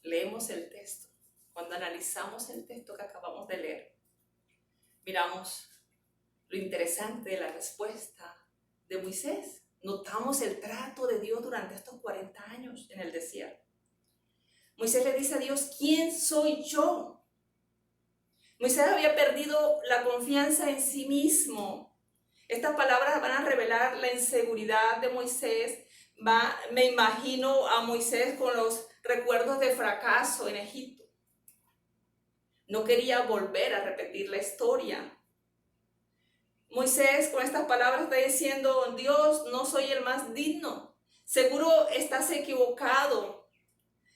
S2: leemos el texto, cuando analizamos el texto que acabamos de leer, miramos lo interesante de la respuesta de Moisés. Notamos el trato de Dios durante estos 40 años en el desierto. Moisés le dice a Dios, ¿quién soy yo? Moisés había perdido la confianza en sí mismo. Estas palabras van a revelar la inseguridad de Moisés. Me imagino a Moisés con los recuerdos de fracaso en Egipto. No quería volver a repetir la historia. Moisés con estas palabras está diciendo, Dios, no soy el más digno. Seguro estás equivocado.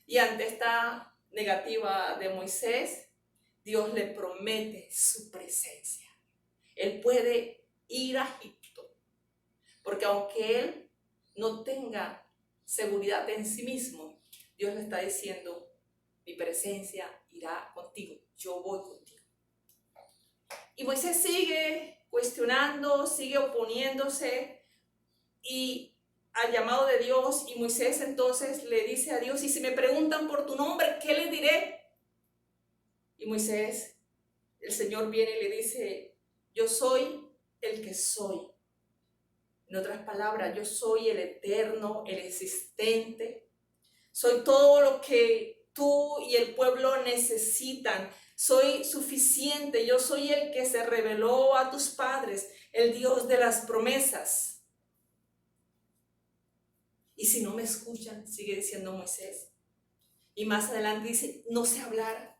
S2: Y ante esta negativa de Moisés, Dios le promete su presencia. Él puede ir a Egipto, porque aunque él no tenga seguridad en sí mismo, Dios le está diciendo, mi presencia irá contigo, yo voy contigo. Y Moisés sigue cuestionando, sigue oponiéndose y al llamado de Dios, y Moisés entonces le dice a Dios, y si me preguntan por tu nombre, ¿qué les diré? Y Moisés, el Señor viene y le dice, yo soy el que soy. En otras palabras, yo soy el eterno, el existente. Soy todo lo que tú y el pueblo necesitan. Soy suficiente. Yo soy el que se reveló a tus padres, el Dios de las promesas. Y si no me escuchan, sigue diciendo Moisés. Y más adelante dice, no sé hablar.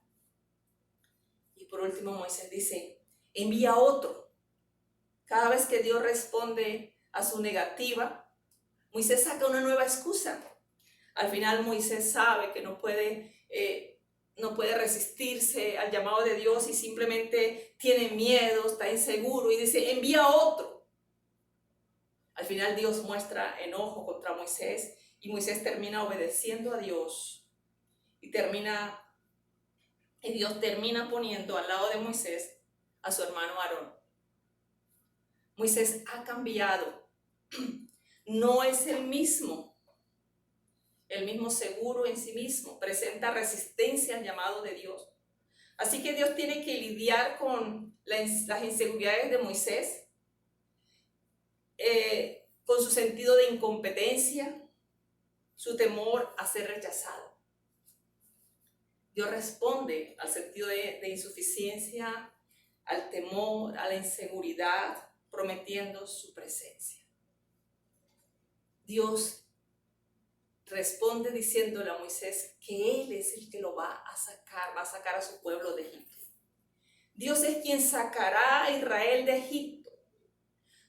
S2: Y por último Moisés dice, envía a otro. Cada vez que Dios responde a su negativa, Moisés saca una nueva excusa. Al final Moisés sabe que no puede resistirse al llamado de Dios y simplemente tiene miedo, está inseguro y dice, envía a otro. Al final Dios muestra enojo contra Moisés y Moisés termina obedeciendo a Dios y Dios termina poniendo al lado de Moisés a su hermano Aarón. Moisés ha cambiado. No es el mismo seguro en sí mismo, presenta resistencia al llamado de Dios. Así que Dios tiene que lidiar con las inseguridades de Moisés, con su sentido de incompetencia, su temor a ser rechazado. Dios responde al sentido de insuficiencia, al temor, a la inseguridad, prometiendo su presencia. Dios responde diciéndole a Moisés que Él es el que lo va a sacar a su pueblo de Egipto. Dios es quien sacará a Israel de Egipto.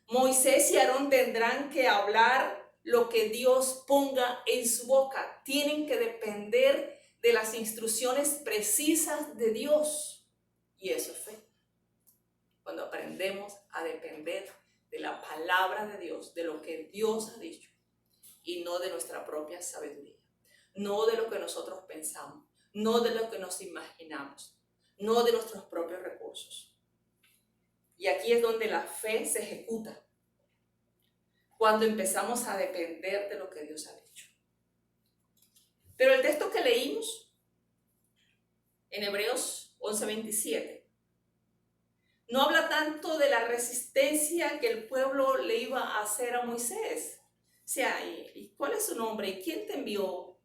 S2: Moisés y Aarón tendrán que hablar lo que Dios ponga en su boca. Tienen que depender de las instrucciones precisas de Dios. Y eso es fe. Cuando aprendemos a depender de la palabra de Dios, de lo que Dios ha dicho, y no de nuestra propia sabiduría, no de lo que nosotros pensamos, no de lo que nos imaginamos, no de nuestros propios recursos. Y aquí es donde la fe se ejecuta, cuando empezamos a depender de lo que Dios ha dicho. Pero el texto que leímos en Hebreos 11:27 no habla tanto de la resistencia que el pueblo le iba a hacer a Moisés. O sea, ¿y cuál es su nombre? ¿Y quién te envió?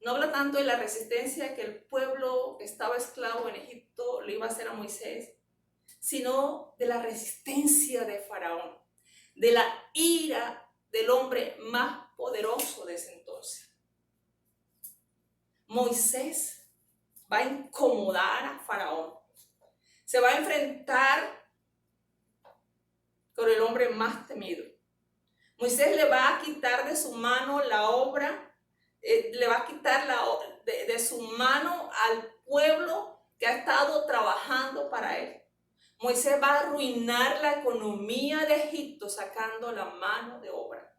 S2: No habla tanto de la resistencia que el pueblo que estaba esclavo en Egipto le iba a hacer a Moisés, sino de la resistencia de Faraón, de la ira del hombre más poderoso de ese entonces. Moisés va a incomodar a Faraón. Se va a enfrentar con el hombre más temido. Moisés le va a quitar de su mano la obra, le va a quitar de su mano al pueblo que ha estado trabajando para él. Moisés va a arruinar la economía de Egipto sacando la mano de obra.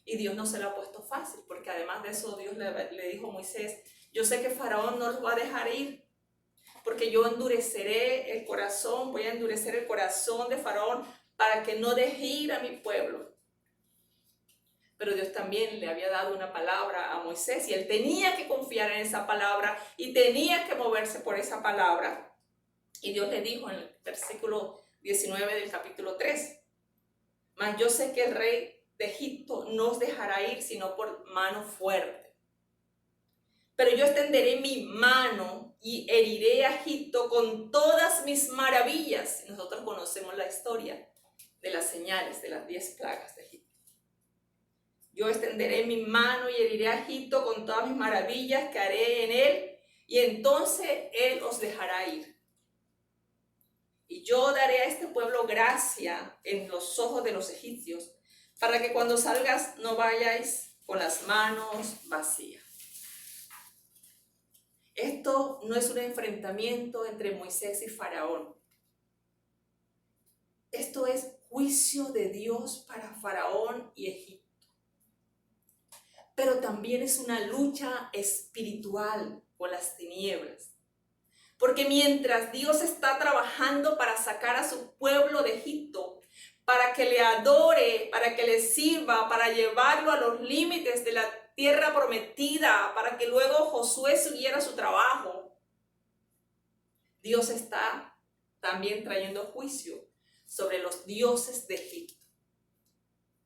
S2: Y Dios no se lo ha puesto fácil, porque además de eso Dios le dijo a Moisés, yo sé que Faraón no los va a dejar ir, porque yo endureceré el corazón, voy a endurecer el corazón de Faraón para que no deje ir a mi pueblo. Pero Dios también le había dado una palabra a Moisés y él tenía que confiar en esa palabra y tenía que moverse por esa palabra. Y Dios le dijo en el versículo 19 del capítulo 3, mas yo sé que el rey de Egipto no os dejará ir sino por mano fuerte. Pero yo extenderé mi mano y heriré a Egipto con todas mis maravillas. Nosotros conocemos la historia de las señales de las 10 plagas de Egipto. Yo extenderé mi mano y heriré a Egipto con todas mis maravillas que haré en él, y entonces él os dejará ir. Y yo daré a este pueblo gracia en los ojos de los egipcios, para que cuando salgas no vayáis con las manos vacías. Esto no es un enfrentamiento entre Moisés y Faraón. Esto es juicio de Dios para Faraón y Egipto. Pero también es una lucha espiritual con las tinieblas. Porque mientras Dios está trabajando para sacar a su pueblo de Egipto, para que le adore, para que le sirva, para llevarlo a los límites de la tierra prometida, para que luego Josué siguiera su trabajo, Dios está también trayendo juicio sobre los dioses de Egipto.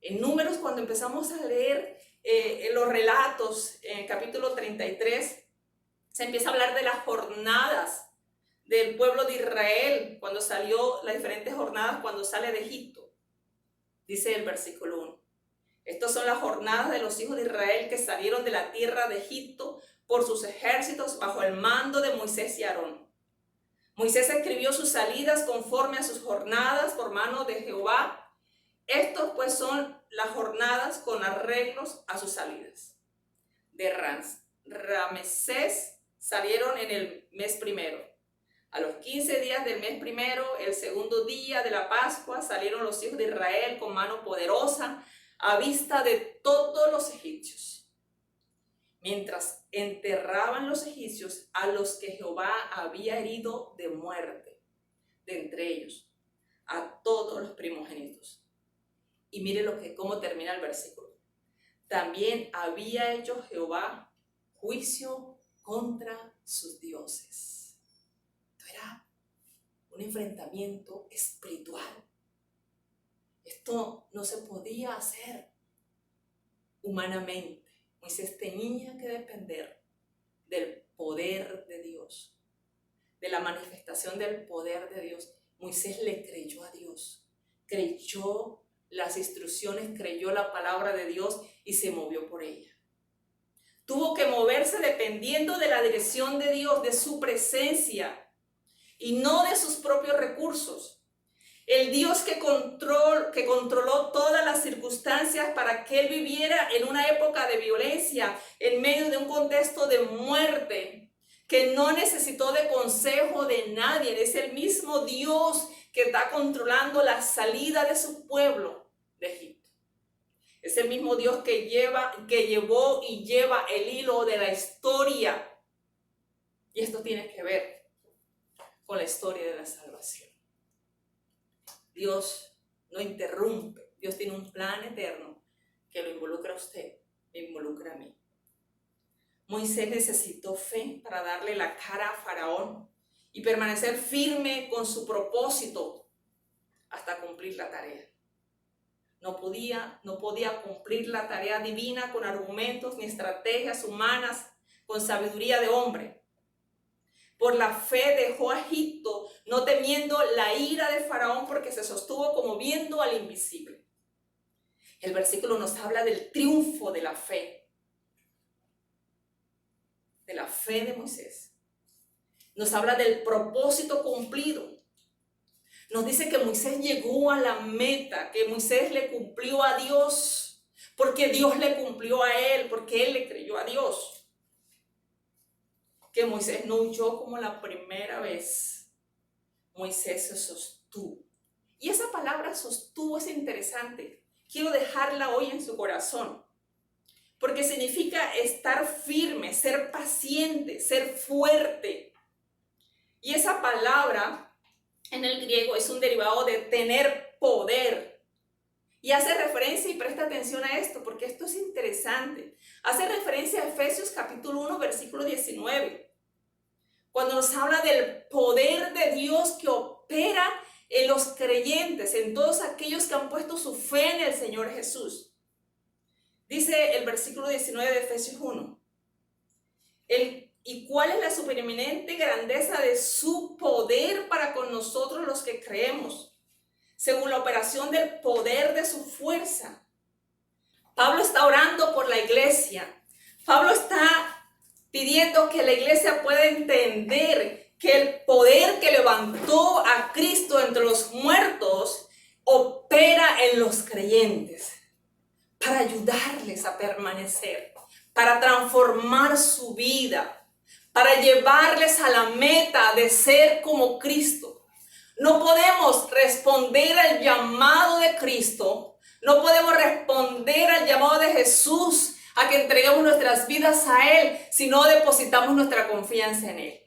S2: En Números, cuando empezamos a leer los relatos, en el capítulo 33, se empieza a hablar de las jornadas del pueblo de Israel, cuando salió, las diferentes jornadas cuando sale de Egipto. Dice el versículo 1. Estas son las jornadas de los hijos de Israel que salieron de la tierra de Egipto por sus ejércitos bajo el mando de Moisés y Aarón. Moisés escribió sus salidas conforme a sus jornadas por mano de Jehová. Estos pues son las jornadas con arreglos a sus salidas. De Ramesés salieron en el mes primero. A los 15 días del mes primero, el segundo día de la Pascua, salieron los hijos de Israel con mano poderosa a vista de todos los egipcios, mientras enterraban los egipcios a los que Jehová había herido de muerte, de entre ellos, a todos los primogénitos. Y mire cómo termina el versículo. También había hecho Jehová juicio contra sus dioses. Esto era un enfrentamiento espiritual. Esto no se podía hacer humanamente. Moisés tenía que depender del poder de Dios, de la manifestación del poder de Dios. Moisés le creyó a Dios, creyó las instrucciones, creyó la palabra de Dios y se movió por ella. Tuvo que moverse dependiendo de la dirección de Dios, de su presencia y no de sus propios recursos. El Dios que controló todas las circunstancias para que él viviera en una época de violencia, en medio de un contexto de muerte, que no necesitó de consejo de nadie. Es el mismo Dios que está controlando la salida de su pueblo de Egipto. Es el mismo Dios que llevó y lleva el hilo de la historia. Y esto tiene que ver con la historia de la salvación. Dios no interrumpe. Dios tiene un plan eterno que lo involucra a usted, me involucra a mí. Moisés necesitó fe para darle la cara a Faraón y permanecer firme con su propósito hasta cumplir la tarea. No podía cumplir la tarea divina con argumentos ni estrategias humanas, con sabiduría de hombre. Por la fe dejó a Egipto, no temiendo la ira de Faraón, porque se sostuvo como viendo al invisible. El versículo nos habla del triunfo de la fe de Moisés. Nos habla del propósito cumplido. Nos dice que Moisés llegó a la meta, que Moisés le cumplió a Dios, porque Dios le cumplió a él, porque él le creyó a Dios. Que Moisés no huyó como la primera vez. Moisés se sostuvo. Y esa palabra sostuvo es interesante. Quiero dejarla hoy en su corazón. porque significa estar firme, ser paciente, ser fuerte. Y esa palabra en el griego es un derivado de tener poder. Y hace referencia, y presta atención a esto, porque esto es interesante. Hace referencia a Efesios capítulo 1, versículo 19. Cuando nos habla del poder de Dios que opera en los creyentes, en todos aquellos que han puesto su fe en el Señor Jesús. Dice el versículo 19 de Efesios 1. ¿Y cuál es la supereminente grandeza de su poder para con nosotros los que creemos? Según la operación del poder de su fuerza. Pablo está orando por la iglesia. Pablo está pidiendo que la iglesia pueda entender que el poder que levantó a Cristo entre los muertos opera en los creyentes para ayudarles a permanecer, para transformar su vida, para llevarles a la meta de ser como Cristo. No podemos responder al llamado de Cristo, no podemos responder al llamado de Jesús a que entreguemos nuestras vidas a Él si no depositamos nuestra confianza en Él.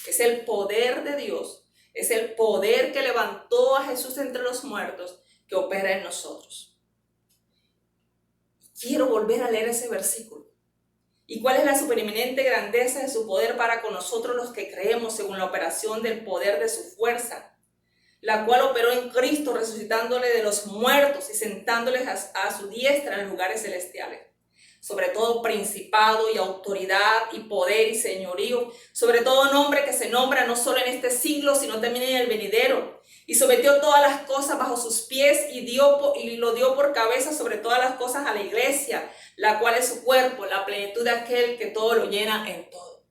S2: Es el poder de Dios, es el poder que levantó a Jesús entre los muertos que opera en nosotros. Quiero volver a leer ese versículo. ¿Y cuál es la supereminente grandeza de su poder para con nosotros los que creemos según la operación del poder de su fuerza, la cual operó en Cristo resucitándole de los muertos y sentándoles a su diestra en lugares celestiales? Sobre todo principado y autoridad y poder y señorío, sobre todo nombre que se nombra no solo en este siglo, sino también en el venidero. Y sometió todas las cosas bajo sus pies y lo dio por cabeza sobre todas las cosas a la iglesia, la cual es su cuerpo, la plenitud de aquel que todo lo llena en todo.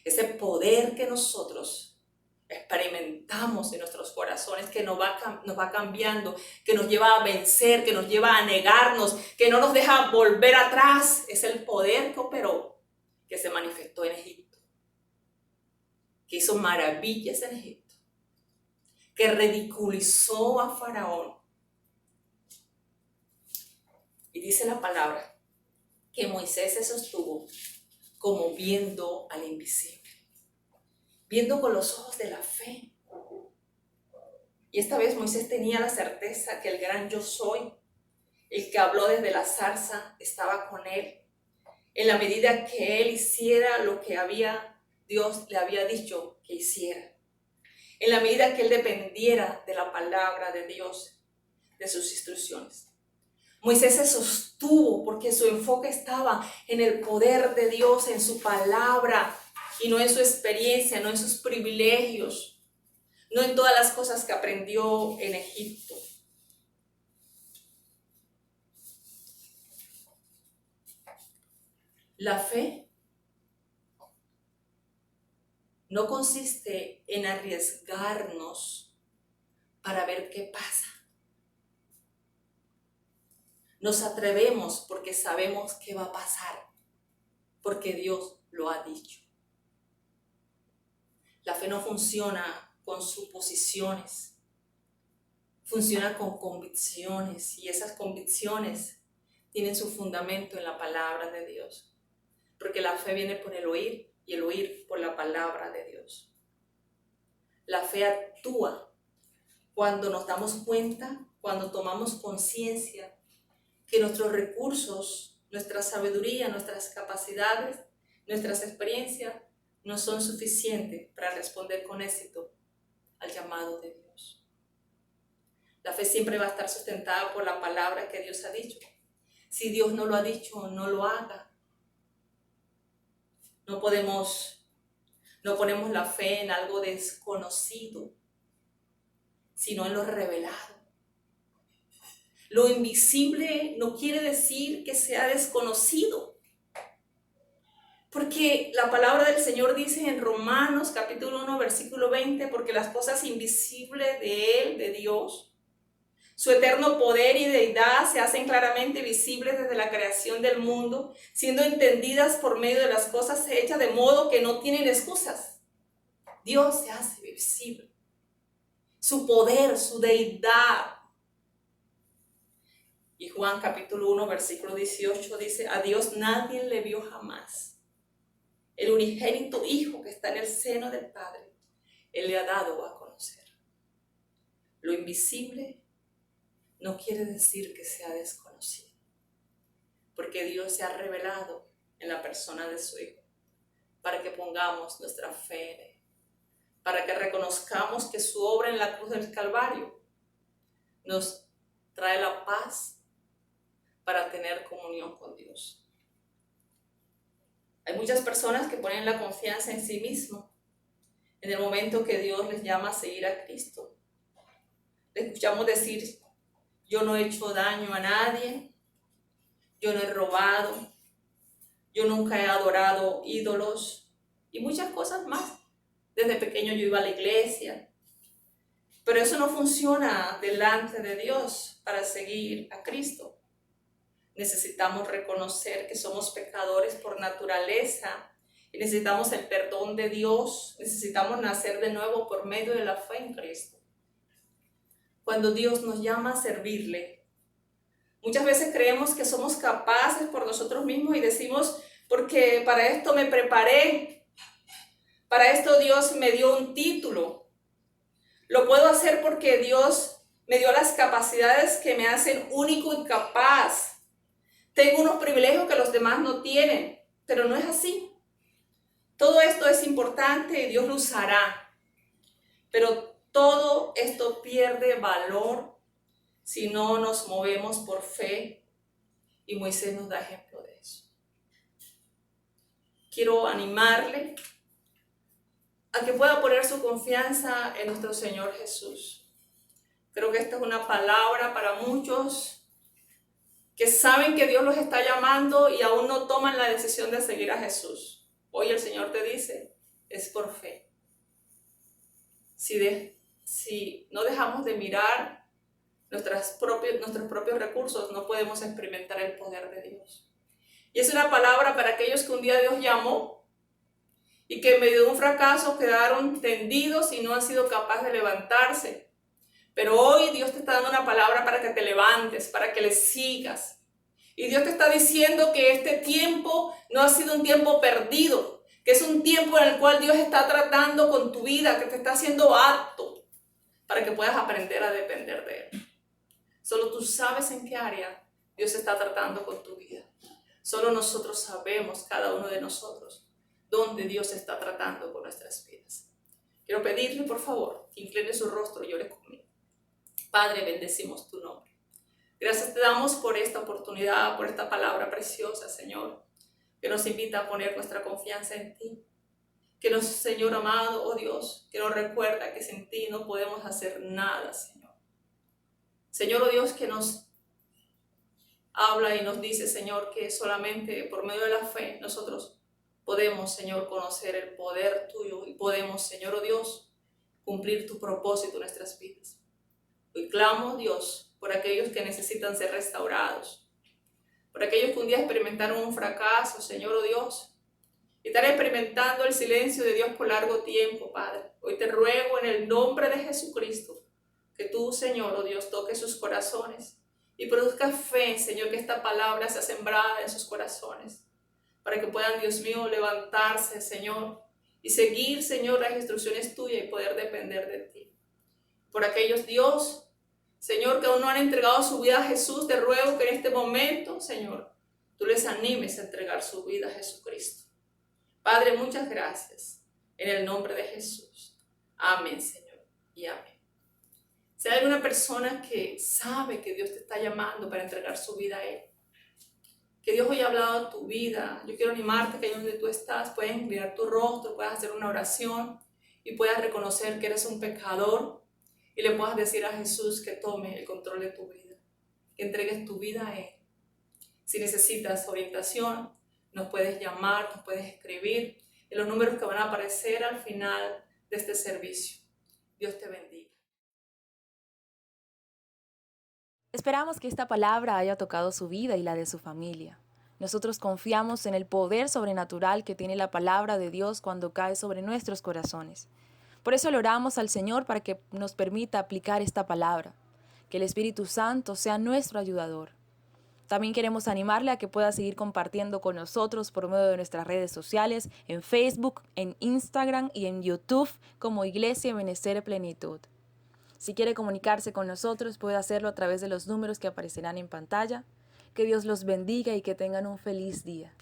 S2: Ese poder que nosotros experimentamos en nuestros corazones, que nos va cambiando, que nos lleva a vencer, que nos lleva a negarnos, que no nos deja volver atrás, es el poder que operó, que se manifestó en Egipto, que hizo maravillas en Egipto, que ridiculizó a Faraón. Y dice la palabra que Moisés se sostuvo como viendo al invisible, viendo con los ojos de la fe. Y esta vez Moisés tenía la certeza que el gran yo soy, el que habló desde la zarza, estaba con él, en la medida que él hiciera lo que Dios le había dicho que hiciera, en la medida que él dependiera de la palabra de Dios, de sus instrucciones. Moisés se sostuvo porque su enfoque estaba en el poder de Dios, en su palabra, y no en su experiencia, no en sus privilegios, no en todas las cosas que aprendió en Egipto. La fe no consiste en arriesgarnos para ver qué pasa. Nos atrevemos porque sabemos qué va a pasar, porque Dios lo ha dicho. La fe no funciona con suposiciones, funciona con convicciones, y esas convicciones tienen su fundamento en la palabra de Dios, porque la fe viene por el oír y el oír por la palabra de Dios. La fe actúa cuando nos damos cuenta, cuando tomamos conciencia que nuestros recursos, nuestra sabiduría, nuestras capacidades, nuestras experiencias no son suficientes para responder con éxito al llamado de Dios. La fe siempre va a estar sustentada por la palabra que Dios ha dicho. Si Dios no lo ha dicho, no lo haga. No ponemos la fe en algo desconocido, sino en lo revelado. Lo invisible no quiere decir que sea desconocido. Porque la palabra del Señor dice en Romanos capítulo 1 versículo 20, porque las cosas invisibles de Él, de Dios, su eterno poder y deidad se hacen claramente visibles desde la creación del mundo, siendo entendidas por medio de las cosas hechas, de modo que no tienen excusas. Dios se hace visible. Su poder, su deidad. Y Juan capítulo 1, versículo 18 dice, a Dios nadie le vio jamás. El unigénito Hijo que está en el seno del Padre, Él le ha dado a conocer. Lo invisible no quiere decir que sea desconocido, porque Dios se ha revelado en la persona de su Hijo, para que pongamos nuestra fe en Él, para que reconozcamos que su obra en la cruz del Calvario nos trae la paz para tener comunión con Dios. Hay muchas personas que ponen la confianza en sí mismos en el momento que Dios les llama a seguir a Cristo. Le escuchamos decir, yo no he hecho daño a nadie, yo no he robado, yo nunca he adorado ídolos y muchas cosas más. Desde pequeño yo iba a la iglesia, pero eso no funciona delante de Dios para seguir a Cristo. Necesitamos reconocer que somos pecadores por naturaleza y necesitamos el perdón de Dios. Necesitamos nacer de nuevo por medio de la fe en Cristo. Cuando Dios nos llama a servirle, muchas veces creemos que somos capaces por nosotros mismos y decimos, porque para esto me preparé, para esto Dios me dio un título. Lo puedo hacer porque Dios me dio las capacidades que me hacen único y capaz. Tengo unos privilegios que los demás no tienen, pero no es así. Todo esto es importante y Dios lo usará, pero todo esto pierde valor si no nos movemos por fe, y Moisés nos da ejemplo de eso. Quiero animarle a que pueda poner su confianza en nuestro Señor Jesús. Creo que esta es una palabra para muchos que saben que Dios los está llamando y aún no toman la decisión de seguir a Jesús. Hoy el Señor te dice, es por fe. Si no dejamos de mirar nuestros propios recursos, no podemos experimentar el poder de Dios. Y es una palabra para aquellos que un día Dios llamó y que en medio de un fracaso quedaron tendidos y no han sido capaces de levantarse. Pero hoy Dios te está dando una palabra para que te levantes, para que le sigas. Y Dios te está diciendo que este tiempo no ha sido un tiempo perdido, que es un tiempo en el cual Dios está tratando con tu vida, que te está haciendo apto para que puedas aprender a depender de Él. Solo tú sabes en qué área Dios está tratando con tu vida. Solo nosotros sabemos, cada uno de nosotros, dónde Dios está tratando con nuestras vidas. Quiero pedirle, por favor, que incline su rostro y ore conmigo. Padre, bendecimos tu nombre. Gracias te damos por esta oportunidad, por esta palabra preciosa, Señor, que nos invita a poner nuestra confianza en ti. Que nos, Señor amado, oh Dios, que nos recuerda que sin ti no podemos hacer nada, Señor. Señor, oh Dios, que nos habla y nos dice, Señor, que solamente por medio de la fe nosotros podemos, Señor, conocer el poder tuyo y podemos, Señor, oh Dios, cumplir tu propósito en nuestras vidas. Hoy clamo, Dios, por aquellos que necesitan ser restaurados, por aquellos que un día experimentaron un fracaso, Señor, oh Dios, y están experimentando el silencio de Dios por largo tiempo, Padre. Hoy te ruego en el nombre de Jesucristo, que tú, Señor, oh Dios, toques sus corazones y produzca fe, Señor, que esta palabra sea sembrada en sus corazones, para que puedan, Dios mío, levantarse, Señor, y seguir, Señor, las instrucciones tuyas y poder depender de ti. Por aquellos, Dios, Señor, que aún no han entregado su vida a Jesús, te ruego que en este momento, Señor, tú les animes a entregar su vida a Jesucristo. Padre, muchas gracias. En el nombre de Jesús. Amén, Señor, y amén. Si hay alguna persona que sabe que Dios te está llamando para entregar su vida a Él, que Dios hoy ha hablado a tu vida, yo quiero animarte que ahí donde tú estás puedas inclinar tu rostro, puedas hacer una oración y puedas reconocer que eres un pecador y le puedas decir a Jesús que tome el control de tu vida, que entregues tu vida a Él. Si necesitas orientación, nos puedes llamar, nos puedes escribir en los números que van a aparecer al final de este servicio. Dios te bendiga.
S1: Esperamos que esta palabra haya tocado su vida y la de su familia. Nosotros confiamos en el poder sobrenatural que tiene la palabra de Dios cuando cae sobre nuestros corazones. Por eso le oramos al Señor para que nos permita aplicar esta palabra, que el Espíritu Santo sea nuestro ayudador. También queremos animarle a que pueda seguir compartiendo con nosotros por medio de nuestras redes sociales, en Facebook, en Instagram y en YouTube como Iglesia Ebenecer Plenitud. Si quiere comunicarse con nosotros, puede hacerlo a través de los números que aparecerán en pantalla. Que Dios los bendiga y que tengan un feliz día.